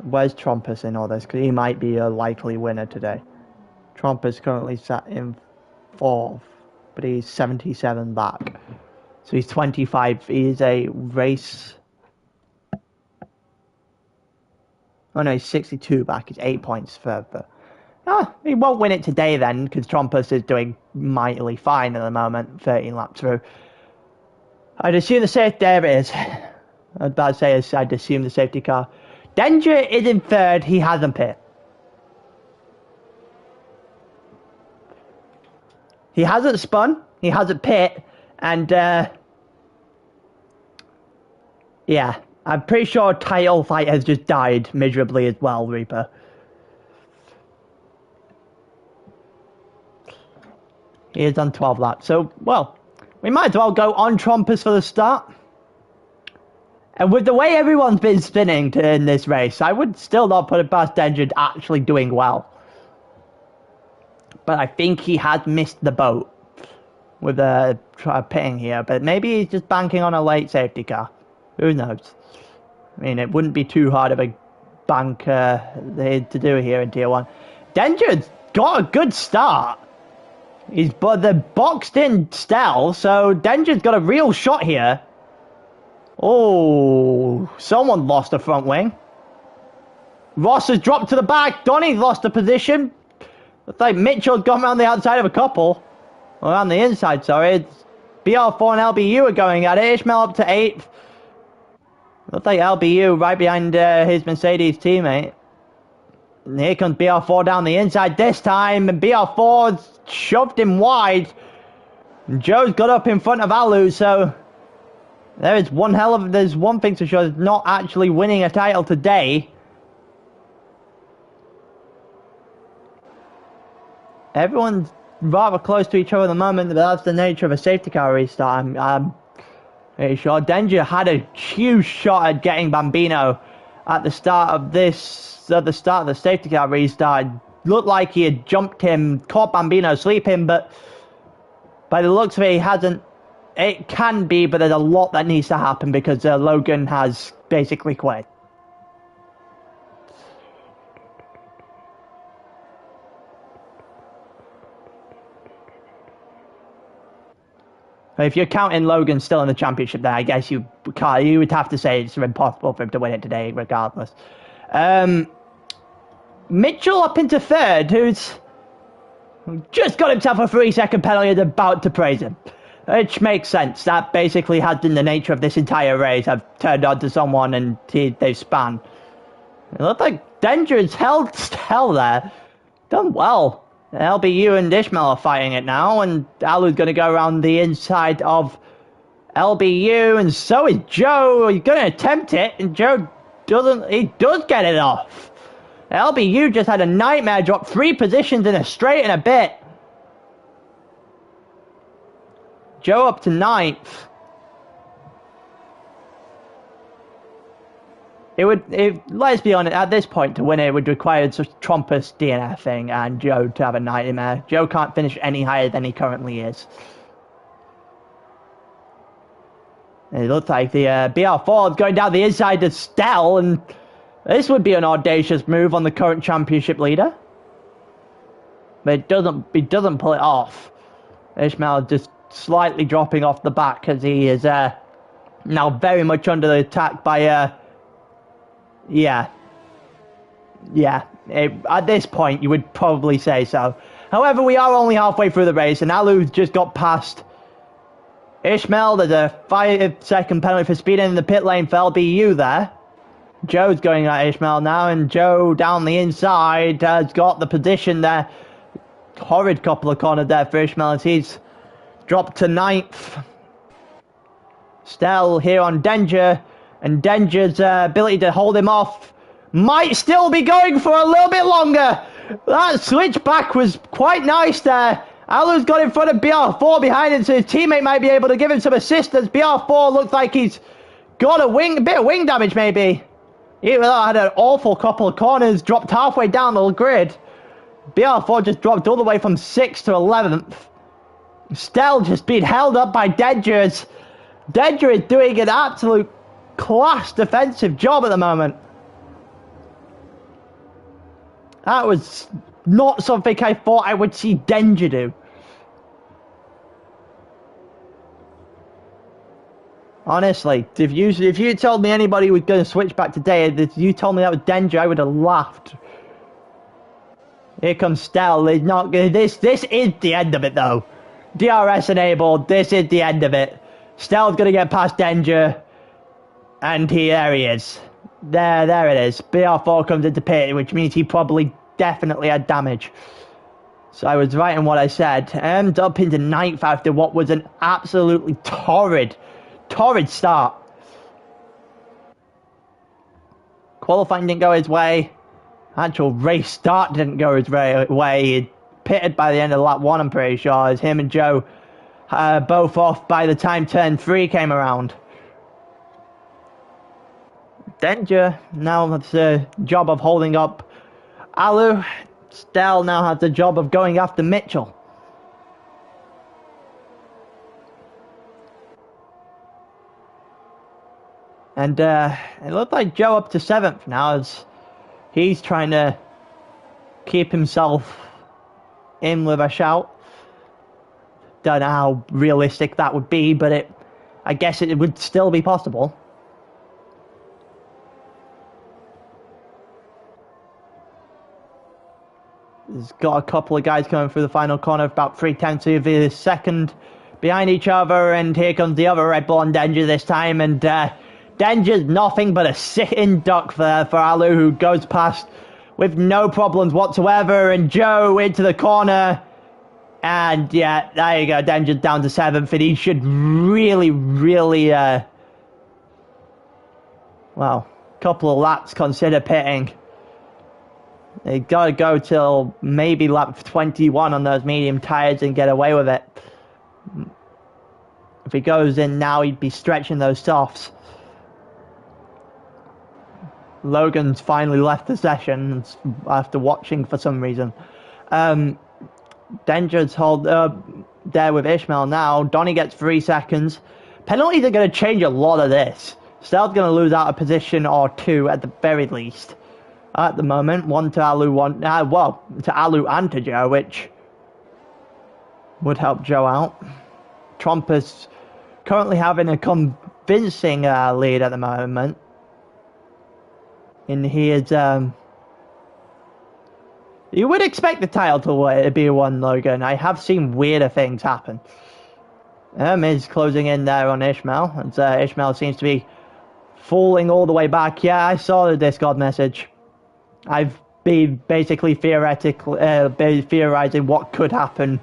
Where's Trumpus in all this? Because he might be a likely winner today. Trumpus currently sat in 4th, but he's 77 back. So he's 25. He's a race. Oh no, he's 62 back. He's 8 points further. He won't win it today then, because Trumpus is doing mightily fine at the moment, 13 laps through. I'd assume the safety, there it is. I was about to say, I'd assume the safety car. Denja is in 3rd, he hasn't pit. He hasn't spun, he hasn't pit, and yeah, I'm pretty sure title fight has just died miserably as well, Reaper. He is on 12 laps, so, well, we might as well go on Trumpus for the start. And with the way everyone's been spinning in this race, I would still not put it past Denja actually doing well. But I think he has missed the boat with pitting here. But maybe he's just banking on a late safety car. Who knows? I mean, it wouldn't be too hard of a bank to do here in Tier 1. Denja's got a good start. He's the boxed in Stell, so Denja's got a real shot here. Oh, someone lost a front wing. Ross has dropped to the back. Donny's lost a position. Looks like Mitchell's gone around the outside of a couple. Or around the inside, sorry. It's BR4 and LBU are going at it. Ishmael up to 8th. Looks like LBU right behind his Mercedes teammate. And here comes BR4 down the inside this time, and BR4's shoved him wide. And Joe's got up in front of Alu, so there's one thing to show, is not actually winning a title today. Everyone's rather close to each other at the moment, but that's the nature of a safety car restart. I'm pretty sure Denja had a huge shot at getting Bambino at the start of the safety car restart. It looked like he had jumped him, caught Bambino sleeping, but by the looks of it, he hasn't. It can be, but there's a lot that needs to happen because Logan has basically quit. If you're counting Logan still in the championship, then I guess you would have to say it's impossible for him to win it today, regardless. Mitchell up into third, who's just got himself a 3-second penalty and about to praise him. Which makes sense. That basically has been the nature of this entire race. I've turned on to someone and they've spun. It looked like Denja's held there. Done well. LBU and Ishmael are fighting it now, and Alu's going to go around the inside of LBU, and so is Joe. He's going to attempt it, and Joe does get it off. LBU just had a nightmare, dropped 3 positions in a straight and a bit. Joe up to 9th. Let's be honest, at this point to win it would require a Trumpus DNF thing and Joe to have a nightmare. Joe can't finish any higher than he currently is. And it looks like the BR4 is going down the inside to Stell, and this would be an audacious move on the current championship leader. But he doesn't pull it off. Ishmael just slightly dropping off the back because he is now very much under the attack by at this point you would probably say so. However, we are only halfway through the race, and Alu just got past Ishmael. There's a 5-second penalty for speeding in the pit lane for LBU there. Joe's going at Ishmael now, and Joe down the inside has got the position there. Horrid couple of corners there for Ishmael as he's dropped to 9th. Stell here on Denja, and Denja's ability to hold him off might still be going for a little bit longer. That switch back was quite nice there. Alu's got in front of BR4 behind him, so his teammate might be able to give him some assistance. BR4 looks like he's got a bit of wing damage maybe. Even though I had an awful couple of corners, dropped halfway down the grid. BR4 just dropped all the way from 6th to 11th. Stell just being held up by Denja. Denja is doing an absolute class defensive job at the moment. That was not something I thought I would see Denja do. Honestly, if you told me anybody was going to switch back today, if you told me that was Denja, I would have laughed. Here comes Stell. He's not gonna, this is the end of it though. DRS enabled. This is the end of it. Stell's going to get past Denja. And there he is. There it is. BR4 comes into pit, which means he probably definitely had damage. So I was right in what I said. Ended up into 9th after what was an absolutely torrid start. Qualifying didn't go his way. Actual race start didn't go his way. He pitted by the end of lap 1, I'm pretty sure, as him and Joe both off by the time turn 3 came around. Denja now has the job of holding up Alu. Stell now has the job of going after Mitchell. And it looked like Joe up to 7th now as he's trying to keep himself in with a shout. Don't know how realistic that would be, but I guess it would still be possible. He's got a couple of guys coming through the final corner, about 3/10 of a second behind each other, and here comes the other Red Bull on Denja this time, and Denja's nothing but a sit-in duck for Alu, who goes past with no problems whatsoever, and Joe into the corner. And yeah, there you go, Denja's down to 7th, and he should really, well, couple of laps consider pitting. They gotta go till maybe lap 21 on those medium tyres and get away with it. If he goes in now, he'd be stretching those softs. Logan's finally left the session after watching for some reason. Denja's hold there with Ishmael now. Donny gets 3 seconds. Penalties are going to change a lot of this. Stell's going to lose out a position or 2 at the very least. At the moment, 1 to Alu, 1 well, to Alu and to Joe, which would help Joe out. Trump is currently having a convincing lead at the moment. And he is you would expect the title to be won, Logan. I have seen weirder things happen. Is closing in there on Ishmael. As Ishmael seems to be falling all the way back. Yeah, I saw the Discord message. I've been basically theorizing what could happen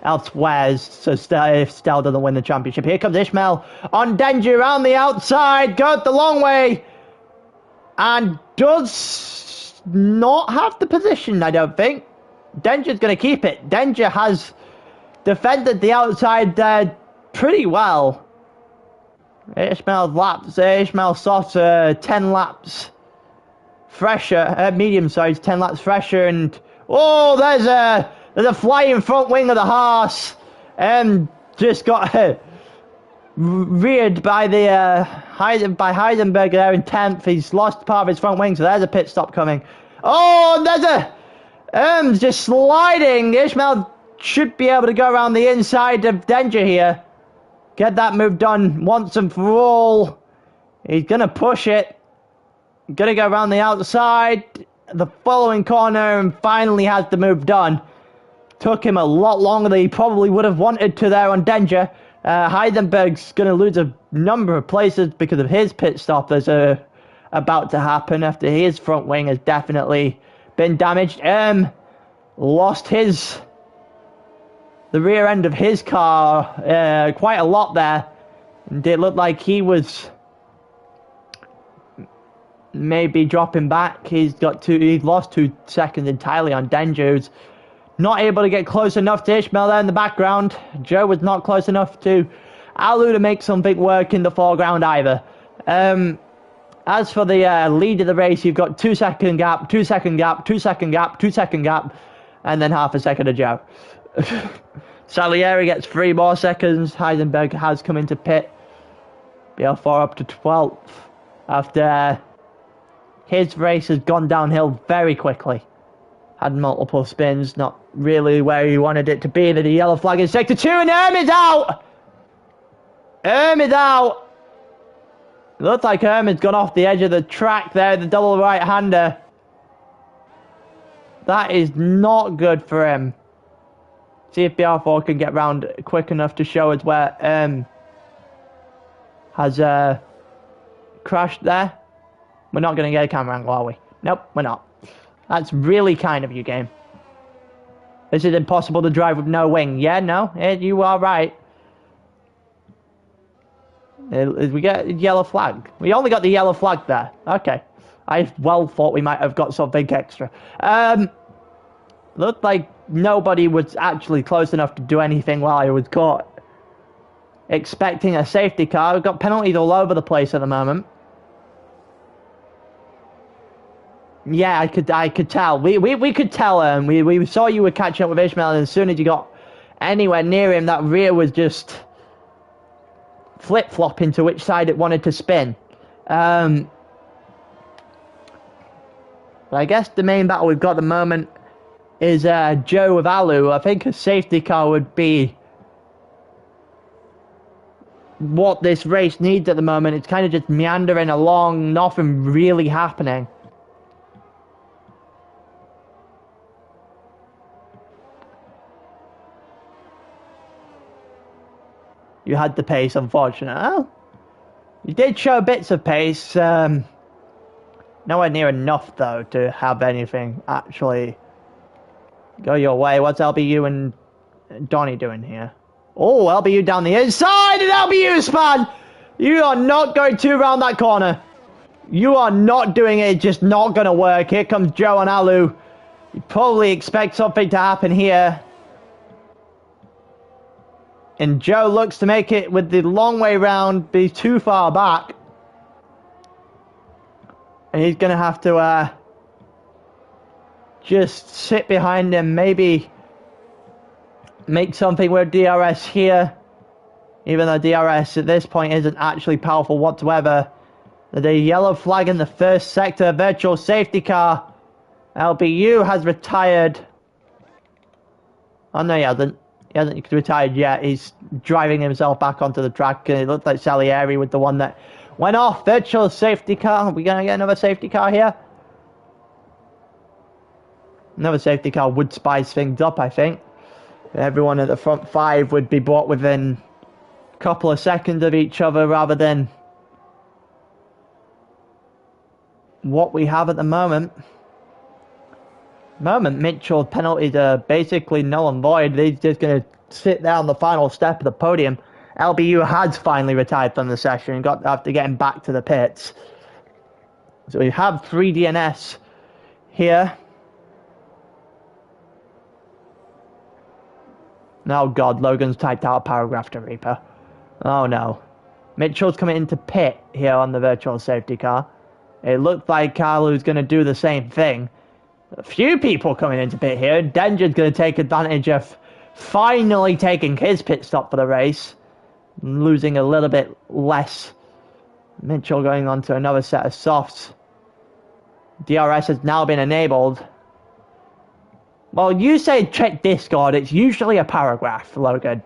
elsewhere so if Stell doesn't win the championship. Here comes Ishmael on Denja around the outside. Goes the long way. And does not have the position, I don't think. Denja's going to keep it. Denja has defended the outside there pretty well. Ishmael's laps, Ishmael Soft 10 laps fresher, medium size, 10 laps fresher, and oh, there's a flying front wing of the horse, and just got reared by the Heisenberg there in 10th. He's lost part of his front wing, so there's a pit stop coming. Oh, there's a just sliding. Ishmael should be able to go around the inside of Denja here. Get that move done once and for all. He's gonna push it. Gonna go around the outside, the following corner, and finally has the move done. Took him a lot longer than he probably would have wanted to there on Denja. Heisenberg's going to lose a number of places because of his pit stop that's about to happen after his front wing has definitely been damaged. Lost the rear end of his car quite a lot there. And it looked like he was maybe dropping back. He's lost 2 seconds entirely on Denja, who's not able to get close enough to Ishmael there in the background. Joe was not close enough to Alu to make something work in the foreground either. As for the lead of the race, you've got 2 second gap, 2 second gap, 2 second gap, 2 second gap, and then half a second to Joe. Salieri gets 3 more seconds. Heisenberg has come into pit. BL4 up to 12th after his race has gone downhill very quickly. Had multiple spins, not really where he wanted it to be. The yellow flag in sector 2, and is out! Is out! Looks like Herman's gone off the edge of the track there, the double right-hander. That is not good for him. See if BR4 can get round quick enough to show us where has crashed there. We're not going to get a camera angle, are we? Nope, we're not. That's really kind of you, game. This is impossible to drive with no wing. Yeah, no, you are right. We get a yellow flag. We only got the yellow flag there. Okay. I well thought we might have got something extra. Looked like nobody was actually close enough to do anything while I was caught. Expecting a safety car. We've got penalties all over the place at the moment. Yeah, I could tell. We could tell. We saw you were catching up with Ishmael, and as soon as you got anywhere near him, that rear was just flip-flopping to which side it wanted to spin. But I guess the main battle we've got at the moment is Joe with Alu. I think a safety car would be what this race needs at the moment. It's kind of just meandering along, nothing really happening. You had the pace, unfortunately. Oh, you did show bits of pace. Not nowhere near enough though to have anything actually go your way. What's LBU and Donnie doing here? Oh, LBU down the inside, and LBU, man! You are not going to round that corner. You are not doing it, just not going to work. Here comes Joe and Alu. You probably expect something to happen here. And Joe looks to make it with the long way round, be too far back. And he's going to have to just sit behind him, maybe make something with DRS here. Even though DRS at this point isn't actually powerful whatsoever. The yellow flag in the first sector, virtual safety car. LBU has retired. Oh no, he hasn't. He hasn't retired yet. He's driving himself back onto the track. It looked like Salieri with the one that went off. Virtual safety car. Are we going to get another safety car here? Another safety car would spice things up, I think. Everyone at the front five would be brought within a couple of seconds of each other rather than what we have at the moment. Mitchell's penalties are basically null and void. He's just going to sit there on the final step of the podium. LBU has finally retired from the session and got after getting back to the pits. So we have 3 DNS here. Oh God, Logan's typed out a paragraph to Reaper. Oh no. Mitchell's coming into pit here on the virtual safety car. It looks like Carlu's going to do the same thing. A few people coming into pit here. Denja's going to take advantage of finally taking his pit stop for the race. Losing a little bit less. Mitchell going on to another set of softs. DRS has now been enabled. Well, you say check Discord. It's usually a paragraph, Logan.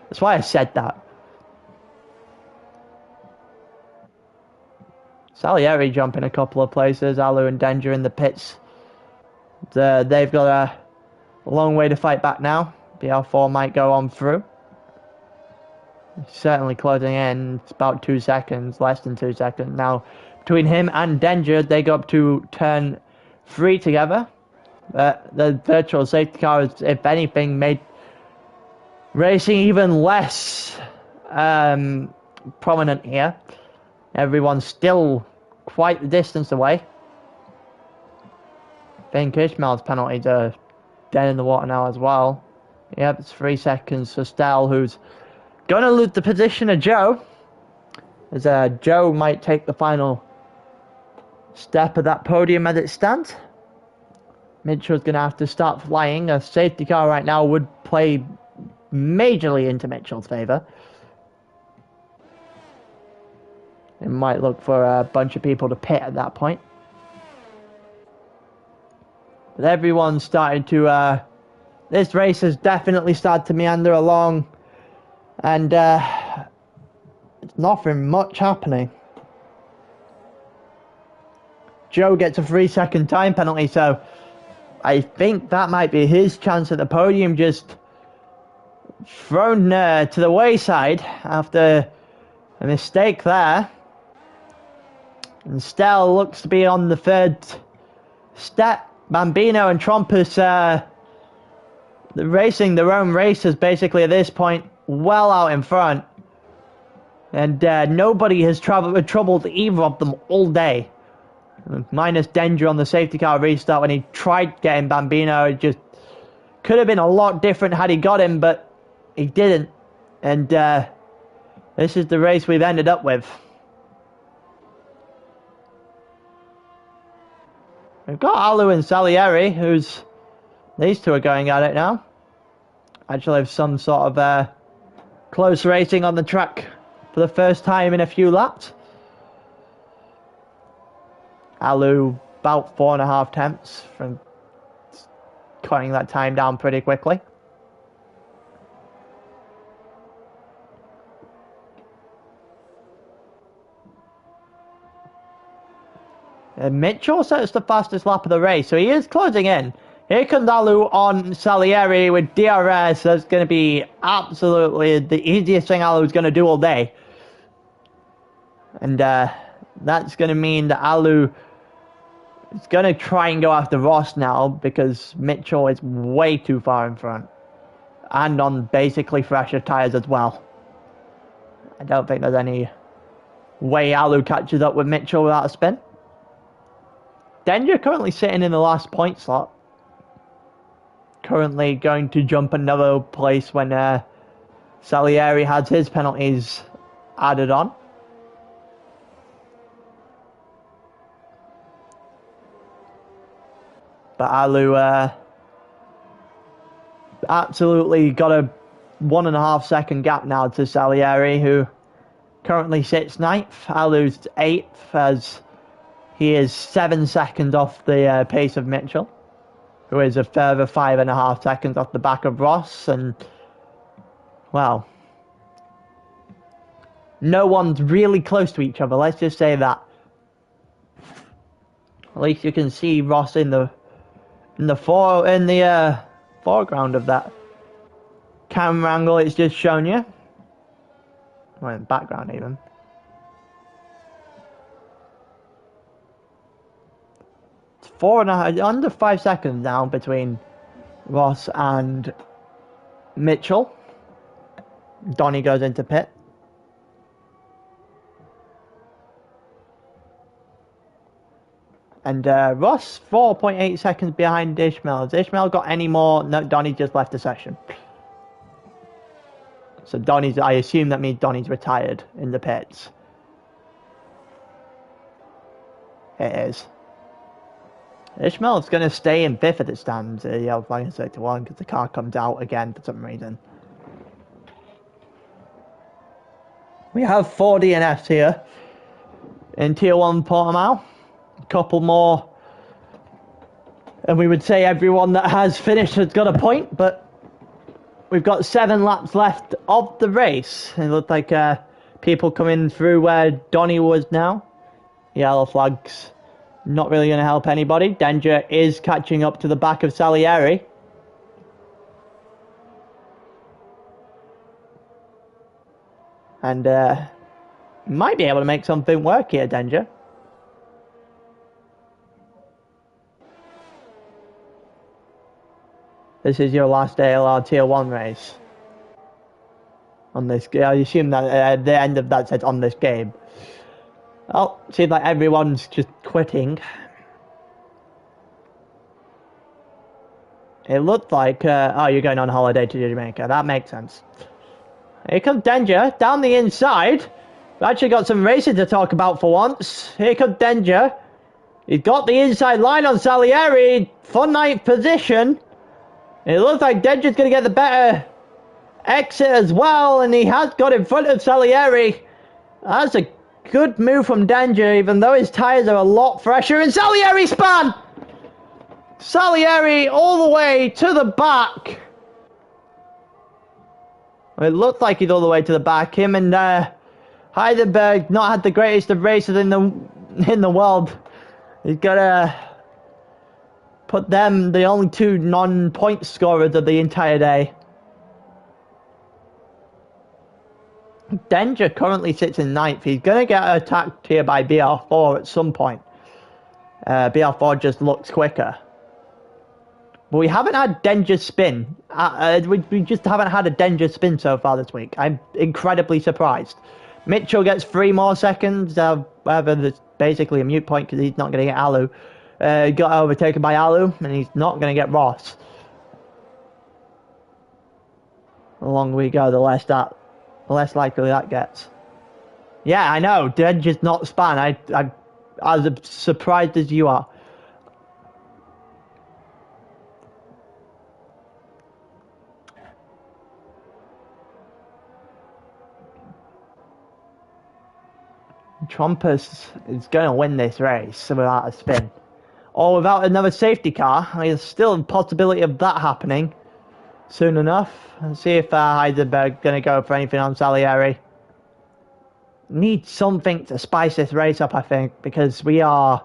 That's why I said that. Salieri jumping a couple of places. Alu and Denja in the pits. They've got a long way to fight back now. BL4 might go on through. Certainly closing in. It's about 2 seconds, less than 2 seconds. Now, between him and Denja, they go up to turn 3 together. The virtual safety car has, if anything, made racing even less prominent here. Everyone's still quite the distance away. I think Ishmael's penalties are dead in the water now as well. Yep, it's 3 seconds for Stell, who's going to lose the position of Joe. As Joe might take the final step of that podium as it stands. Mitchell's going to have to start flying. A safety car right now would play majorly into Mitchell's favour. It might look for a bunch of people to pit at that point. But everyone's started to... this race has definitely started to meander along. And it's nothing much happening. Joe gets a 3-second time penalty, so I think that might be his chance at the podium, just thrown to the wayside after a mistake there. And Stell looks to be on the 3rd step. Bambino and Trompus racing their own races basically at this point, well out in front. And nobody has troubled either of them all day. Minus Denja on the safety car restart when he tried getting Bambino. It just could have been a lot different had he got him, but he didn't. And this is the race we've ended up with. We've got Alu and Salieri, these two are going at it now. Actually have some sort of close racing on the track for the first time in a few laps. Alu about 4.5 tenths from cutting that time down pretty quickly. And Mitchell sets the fastest lap of the race, so he is closing in. Here comes Alu on Salieri with DRS. That's going to be absolutely the easiest thing Alu's going to do all day. And that's going to mean that Alu He's going to try and go after Ross now because Mitchell is way too far in front. And on basically fresher tyres as well. I don't think there's any way Alu catches up with Mitchell without a spin. Denja currently sitting in the last point slot. Currently going to jump another place when Salieri has his penalties added on. But Alu absolutely got a 1.5 second gap now to Salieri, who currently sits 9th. Alu's 8th as he is 7 seconds off the pace of Mitchell, who is a further 5.5 seconds off the back of Ross. And, well, no one's really close to each other, let's just say that. At least you can see Ross in the foreground of that camera angle it's just shown you. Or in the background even. It's 4.5, under 5 seconds now between Ross and Mitchell. Donny goes into pit. And Ross 4.8 seconds behind Ishmael. Has Ishmael got any more? No, Donny just left the session. So Donny's, I assume that means Donny's retired in the pits. It is. Ishmael's going to stay in 5th at the stands. Yellow flag in sector 1 because the car comes out again for some reason. We have 4 DNFs here in Tier 1 Portimao. A couple more, and we would say everyone that has finished has got a point, but we've got 7 laps left of the race. It looked like people coming through where Donny was now. Yellow flags not really going to help anybody. Denja is catching up to the back of Salieri. And might be able to make something work here, Denja. This is your last ALR Tier 1 race. On this game. I assume that at the end of that says on this game. Well, seems like everyone's just quitting. It looked like, oh, you're going on holiday to Jamaica. That makes sense. Here comes Denja down the inside. We've actually got some racing to talk about for once. Here comes Denja. He's got the inside line on Salieri for 9th position. It looks like Denja's going to get the better exit as well, and he has got in front of Salieri. That's a good move from Denja, even though his tyres are a lot fresher. And Salieri spun! Salieri all the way to the back. It looked like he's all the way to the back. Him and Heidelberg not had the greatest of races in the world. He's got to put them the only 2 non-point scorers of the entire day. Denja currently sits in 9th. He's going to get attacked here by BR4 at some point. BR4 just looks quicker. But we haven't had Denja spin. We just haven't had a Denja spin so far this week. I'm incredibly surprised. Mitchell gets 3 more seconds. Whether that's basically a mute point because he's not going to get Alu. Got overtaken by Alu, and he's not going to get Ross. The longer we go, the less likely that gets. Yeah, I know. Denja's not spun. I'm as surprised as you are. Trumpus is going to win this race without a spin. Or without another safety car. There's still a possibility of that happening soon enough. Let's see if Heidelberg going to go for anything on Salieri. Need something to spice this race up, I think, because we are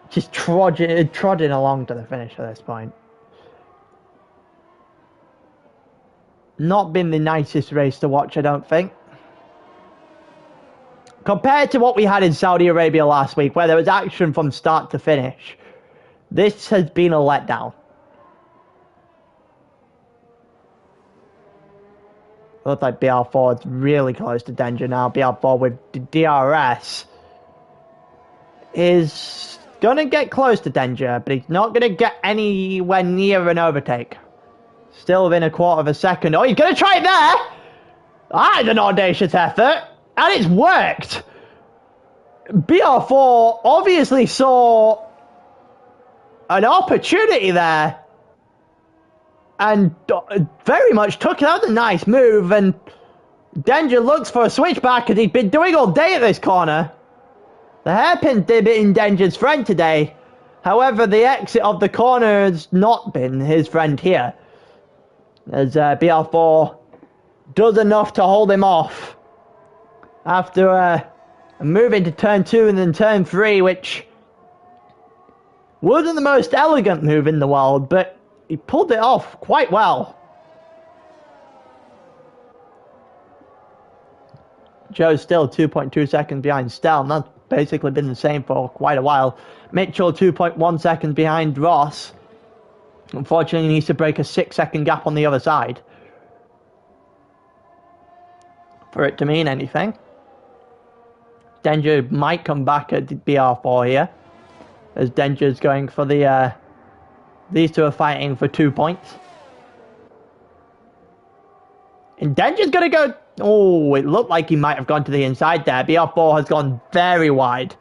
just trotting along to the finish at this point. Not been the nicest race to watch, I don't think. compared to what we had in Saudi Arabia last week, where there was action from start to finish, this has been a letdown. Looks like BR4 is really close to Denja now. BR4 with the DRS is going to get close to Denja, but he's not going to get anywhere near an overtake. Still within a quarter of a second. Oh, he's going to try it there! That is an audacious effort, and it's worked! BR4 obviously saw an opportunity there, and very much took it. That was a nice move, and Denja looks for a switchback, as he's been doing all day at this corner. The hairpin did it in Denja's friend today. However, the exit of the corner has not been his friend here, as BR4 does enough to hold him off after a move into turn 2 and then turn 3, which wasn't the most elegant move in the world, but he pulled it off quite well. Joe's still 2.2 seconds behind Stell, and that's basically been the same for quite a while. Mitchell 2.1 seconds behind Ross. Unfortunately, he needs to break a 6-second gap on the other side for it to mean anything. Denja might come back at BR4 here, as Denja's going for the these two are fighting for 2 points. And Denja's gonna go. Oh, it looked like he might have gone to the inside there. BR4 has gone very wide.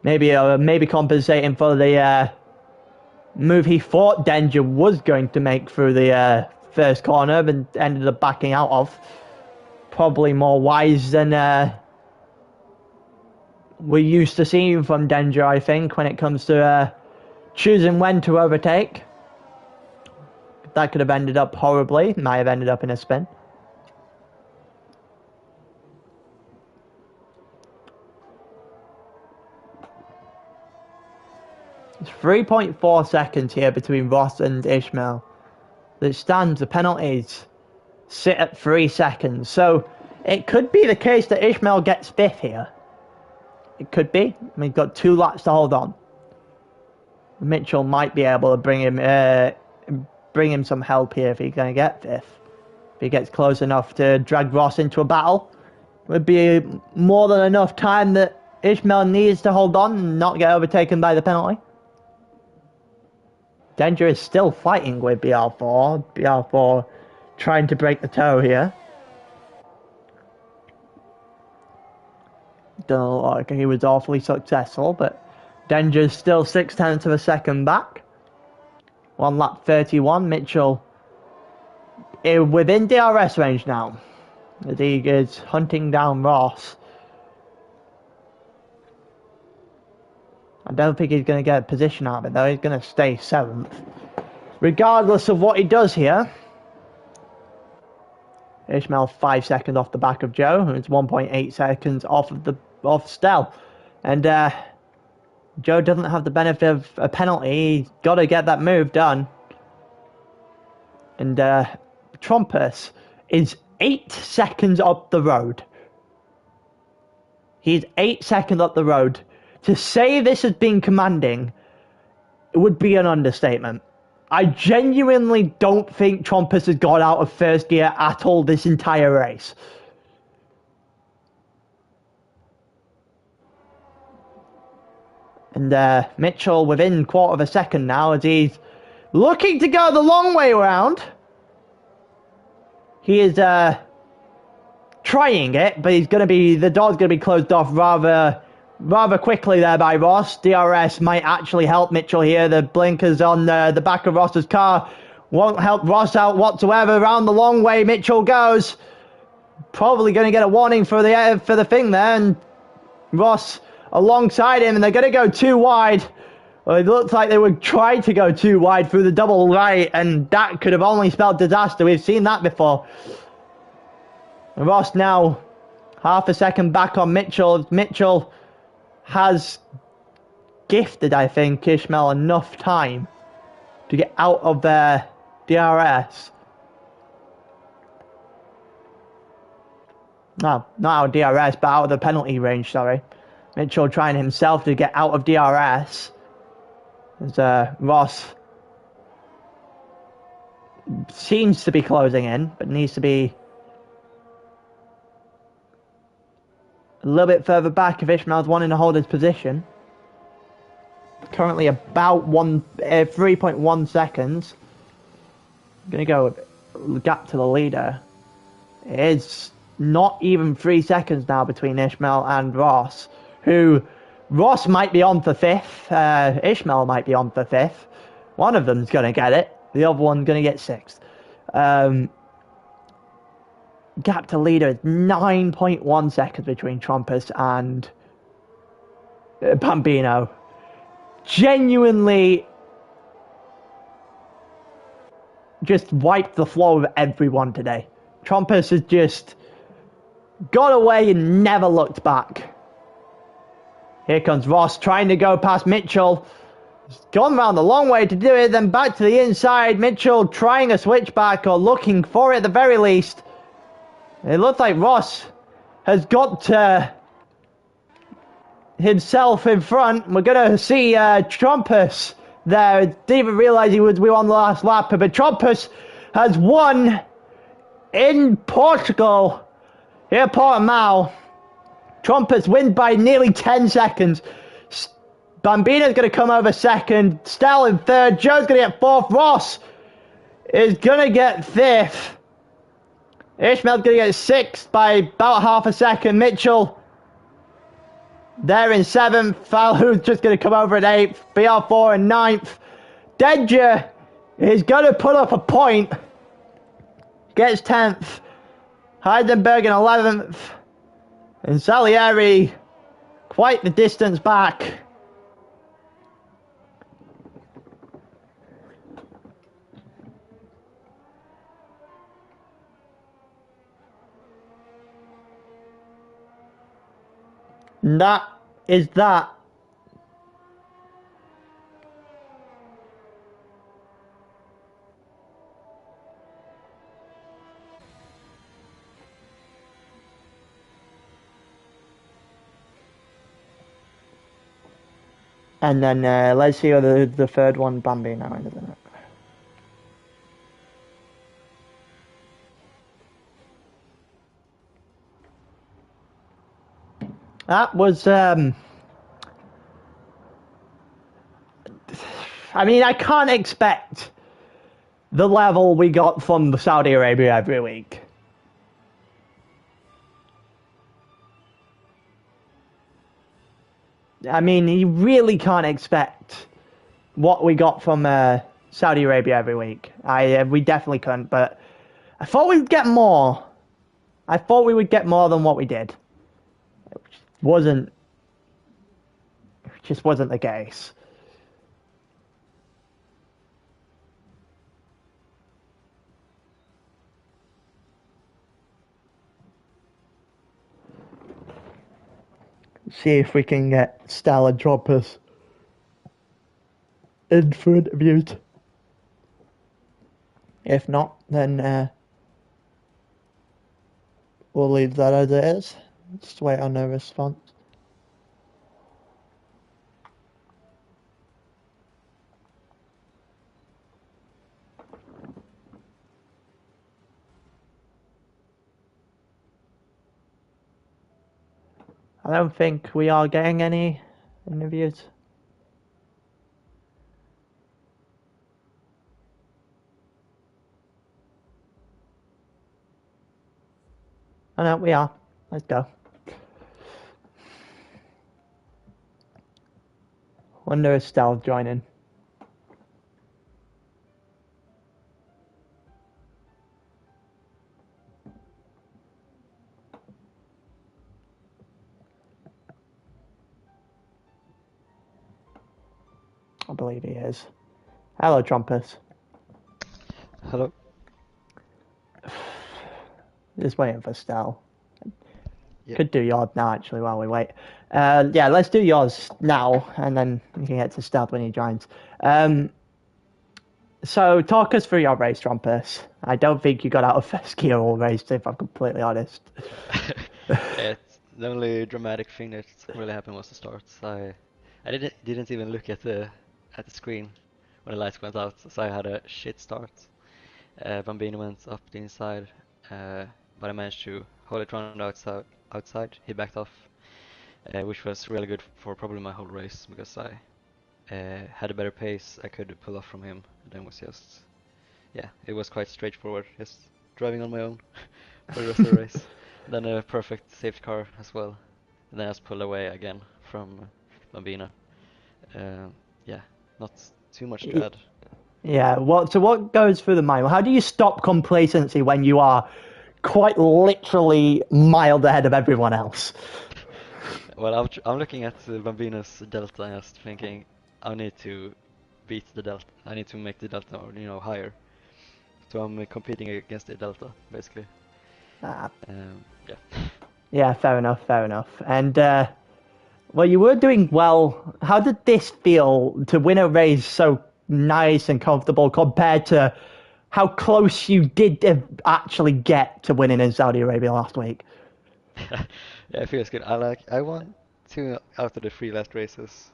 Maybe compensating for the move he thought Denja was going to make through the first corner, but ended up backing out of. Probably more wise than we're used to seeing from Denja, I think, when it comes to choosing when to overtake. That could have ended up horribly. Might have ended up in a spin. It's 3.4 seconds here between Ross and Ishmael. It stands, the penalties sit at 3 seconds. So it could be the case that Ishmael gets 5th here. It could be. I mean, he's got 2 laps to hold on. Mitchell might be able to bring him some help here if he's going to get 5th. If he gets close enough to drag Ross into a battle, it would be more than enough time that Ishmael needs to hold on and not get overtaken by the penalty. Denja is still fighting with BR4. BR4 trying to break the toe here. Doesn't look like he was awfully successful, but Denja's still 0.6 of a second back. 1 lap 31. Mitchell within DRS range now, as he is hunting down Ross. I don't think he's going to get a position out of it though. He's going to stay 7th. Regardless of what he does here, Ishmael 5 seconds off the back of Joe, and it's 1.8 seconds off of Stell. And Joe doesn't have the benefit of a penalty. He's got to get that move done. And Trumpus is 8 seconds up the road. He's 8 seconds up the road. To say this has been commanding, it would be an understatement. I genuinely don't think Trumpus has got out of first gear at all this entire race. And Mitchell within 1/4 of a second now, as he's looking to go the long way around. He is trying it, but the door's gonna be closed off rather quickly there by Ross. DRS might actually help Mitchell here. The blinkers on the back of Ross's car won't help Ross out whatsoever. Around the long way Mitchell goes. Probably going to get a warning for the thing there, and Ross alongside him, and they're going to go too wide. Well, it looks like they would try to go too wide through the double right, and that could have only spelled disaster. We've seen that before. And Ross now 1/2 a second back on Mitchell. Mitchell has gifted, I think, Ishmael enough time to get out of their DRS. No, not out of DRS, but out of the penalty range, sorry. Mitchell trying himself to get out of DRS. As Ross seems to be closing in, but needs to be a little bit further back if Ishmael's wanting to hold his position. Currently about 3.1 seconds. Gonna go gap to the leader. It's not even 3 seconds now between Ishmael and Ross, who Ross might be on for 5th, Ishmael might be on for 5th. One of them's gonna get it, the other one's gonna get 6th. Gap to leader is 9.1 seconds between Trumpus and Bambino. Genuinely just wiped the flow of everyone today. Trumpus has just got away and never looked back. Here comes Ross trying to go past Mitchell. He's gone around the long way to do it, then back to the inside. Mitchell trying a switchback, or looking for it at the very least. It looks like Ross has got himself in front. We're going to see Trumpus there. Didn't even realise we were on the last lap, but Trumpus has won in Portugal. Here, Portimao. Trumpus wins by nearly 10 seconds. Bambino's going to come over 2nd. Stell in 3rd. Joe's going to get 4th. Ross is going to get 5th. Ishmael's going to get 6th by about half a second. Mitchell there in 7th. Falhu's just going to come over at 8th. BR4 in 9th. Denja is going to put up a point. Gets 10th. Heidenberg in 11th. And Salieri quite the distance back. And that is that. And then let's see whether the third one Bambino ended in it. That was, I mean, I can't expect the level we got from Saudi Arabia every week. I mean, you really can't expect what we got from Saudi Arabia every week. We definitely couldn't, but I thought we'd get more. I thought we would get more than what we did. It just wasn't the case. See if we can get Stella Droppers in for interviews. If not, then we'll leave that as it is. Just wait on their response. I don't think we are getting any interviews. Oh no, we are. Let's go. Wonder if Stella's joining. I believe he is. Hello, Trumpus. Hello. Just waiting for Stell. Yep. Could do yours now, actually, while we wait. Yeah, let's do yours now, and then you can get to Stell when he joins. So, talk us through your race, Trumpus. I don't think you got out of first gear all race, if I'm completely honest. The only dramatic thing that really happened was the starts. I didn't even look at the screen when the lights went out, so I had a shit start. Bambino went up the inside, but I managed to hold it round outside. He backed off, which was really good for probably my whole race because I had a better pace. I could pull off from him, and then was just, yeah, it was quite straightforward, just driving on my own for the rest of the race. Then a perfect safety car as well. And then I just pulled away again from Bambino. Yeah, not too much to add. Yeah, so what goes through the mind? How do you stop complacency when you are quite literally miles ahead of everyone else? Well, I'm looking at Bambino's delta and just thinking, I need to beat the delta. I need to make the delta, higher. So I'm competing against the delta, basically. Yeah. Yeah, fair enough. And, well, you were doing well. How did this feel to win a race so nice and comfortable compared to how close you did actually get to winning in Saudi Arabia last week? Yeah, it feels good. I won 2 out of the 3 last races.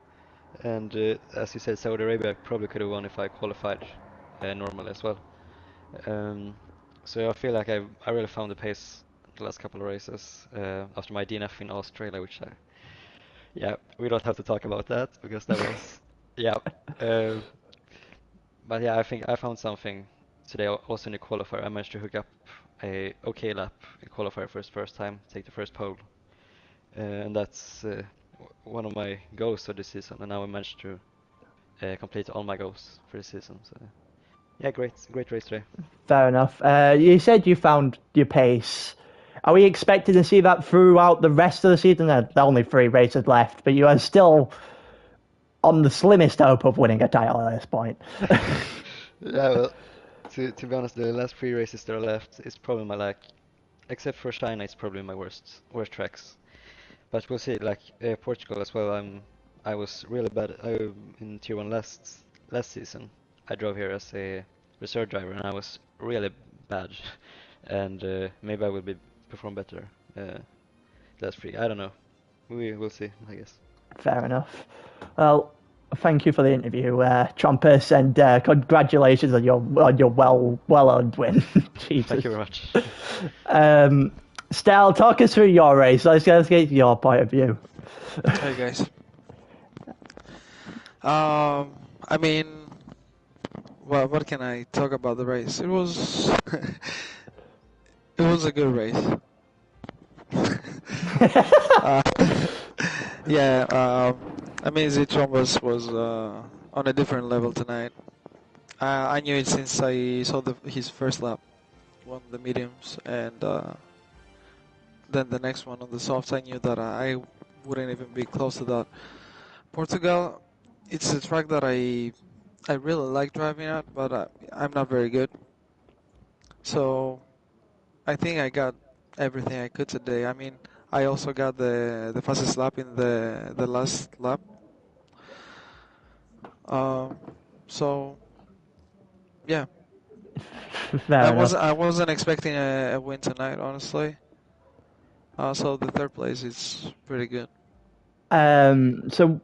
And as you said, Saudi Arabia I probably could have won if I qualified normally as well. So I feel like I really found the pace the last couple of races after my DNF in Australia, which we don't have to talk about that because that was, but yeah, I think I found something today also in the qualifier. I managed to hook up a okay lap in qualifier for the first time, take the first pole, and that's one of my goals for this season. And now I managed to complete all my goals for this season. So yeah, great race today. Fair enough. You said you found your pace. Are we expected to see that throughout the rest of the season? There are only 3 races left, but you are still on the slimmest hope of winning a title at this point. Yeah, well, to be honest, the last 3 races that are left is probably my except for China, it's probably my worst tracks. But we'll see. Portugal as well. I was really bad in Tier 1 last season. I drove here as a reserve driver, and I was really bad. And maybe I will perform better. That's free. I don't know. We will see, I guess. Fair enough. Well, thank you for the interview, Trumpus, and congratulations on your well-earned win. Jesus. Thank you very much. Stel, talk us through your race. Let's get your point of view. Hey guys. I mean, well, what can I talk about the race? It was it was a good race. I mean, Zietron was on a different level tonight. I knew it since I saw his first lap, won the mediums, and then the next one on the softs. I knew that I wouldn't even be close to that. Portugal, it's a track that I really like driving at, but I'm not very good. So I think I got everything I could today. I mean, I also got the fastest lap in the last lap. So yeah, I wasn't expecting a win tonight, honestly. So the 3rd place is pretty good. So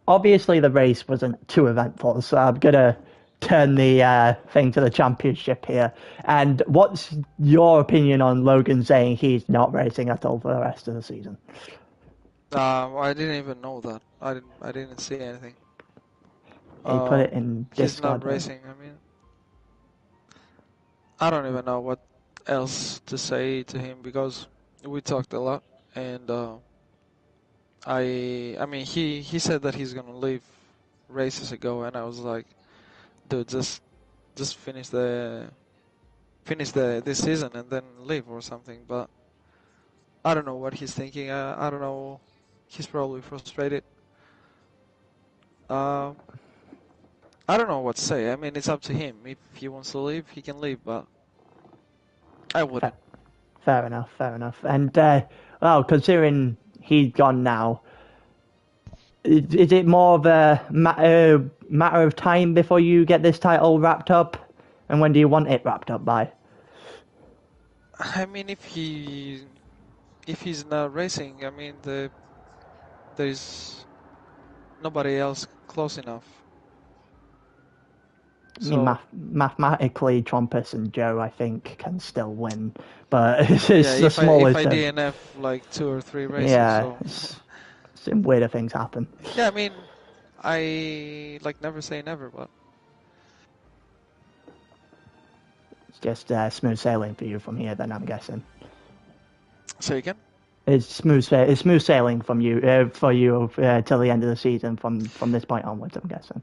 obviously the race wasn't too eventful, so I'm gonna turn the thing to the championship here. And what's your opinion on Logan saying he's not racing at all for the rest of the season? I didn't even know that. I didn't see anything. He put it in Discord. He's not racing. I mean, I don't even know what else to say to him because we talked a lot, and I mean he said that he's gonna leave races ago, and I was like, dude, just finish this season and then leave or something. But I don't know what he's thinking. I don't know. He's probably frustrated. I don't know what to say. I mean, it's up to him. If he wants to leave, he can leave, but I wouldn't. Fair enough. And, well, considering he's gone now, is it more of a matter of time before you get this title wrapped up? And when do you want it wrapped up by? I mean, if if he's not racing, I mean, there's nobody else close enough. I mean, So mathematically, Trumpus and Joe, I think, can still win, but it's yeah, the if smallest. I DNF like 2 or 3 races, Yeah, so some weirder things happen. yeah, I mean, I like never say never, but It's just smooth sailing for you from here, then I'm guessing. say again. It's smooth sailing from you for you till the end of the season from this point onwards, I'm guessing.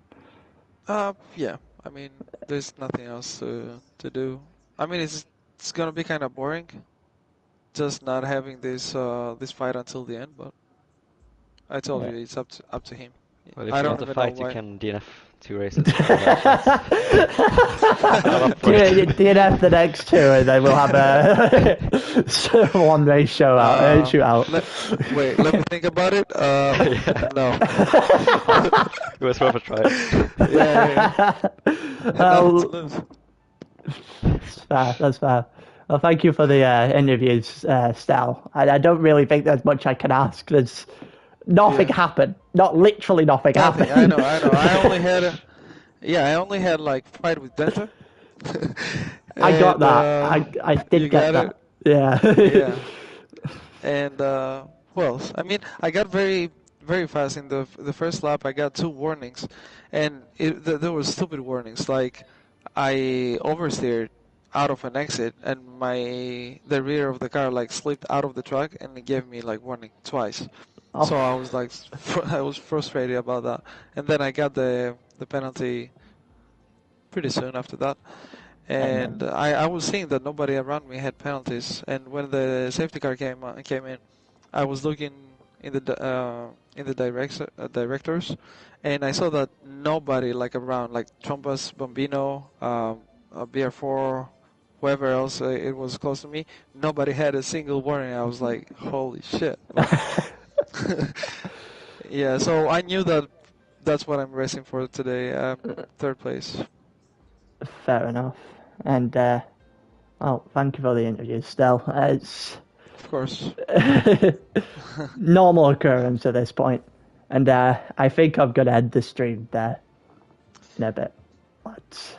Yeah, I mean, there's nothing else to do. I mean, it's gonna be kind of boring, just not having this fight until the end. But I told you, it's up to him. Well, if I you don't want to even fight, know you why. can DNF 2 races. I'm up for it. DNF the next 2, and then we'll have a one race shootout. Wait, let me think about it. No. It was worth a try. Yeah. Nothing to lose. That's fair. Well, thank you for the interviews, Stel. I don't really think there's much I can ask. There's nothing happened. Not literally nothing happened. I know. I only had like fight with Denja. I got that. I did get that. Yeah. Yeah. And well, I mean, I got very fast in the first lap. I got 2 warnings, and there were stupid warnings. Like I oversteered out of an exit, and the rear of the car like slipped out of the track, and it gave me like warning twice. Oh. So I was like, I was frustrated about that, and then I got the penalty pretty soon after that. And I was seeing that nobody around me had penalties, and when the safety car came in, I was looking in the directors, and I saw that nobody like around, like Trompas, Bambino, BR4, whoever else it was close to me, nobody had a single warning. I was like, holy shit. Yeah, so I knew that that's what I'm racing for today, 3rd place. Fair enough. And well, thank you for the interview, Stel. It's Of course. normal occurrence at this point, and I think I'm gonna end the stream there in a bit. But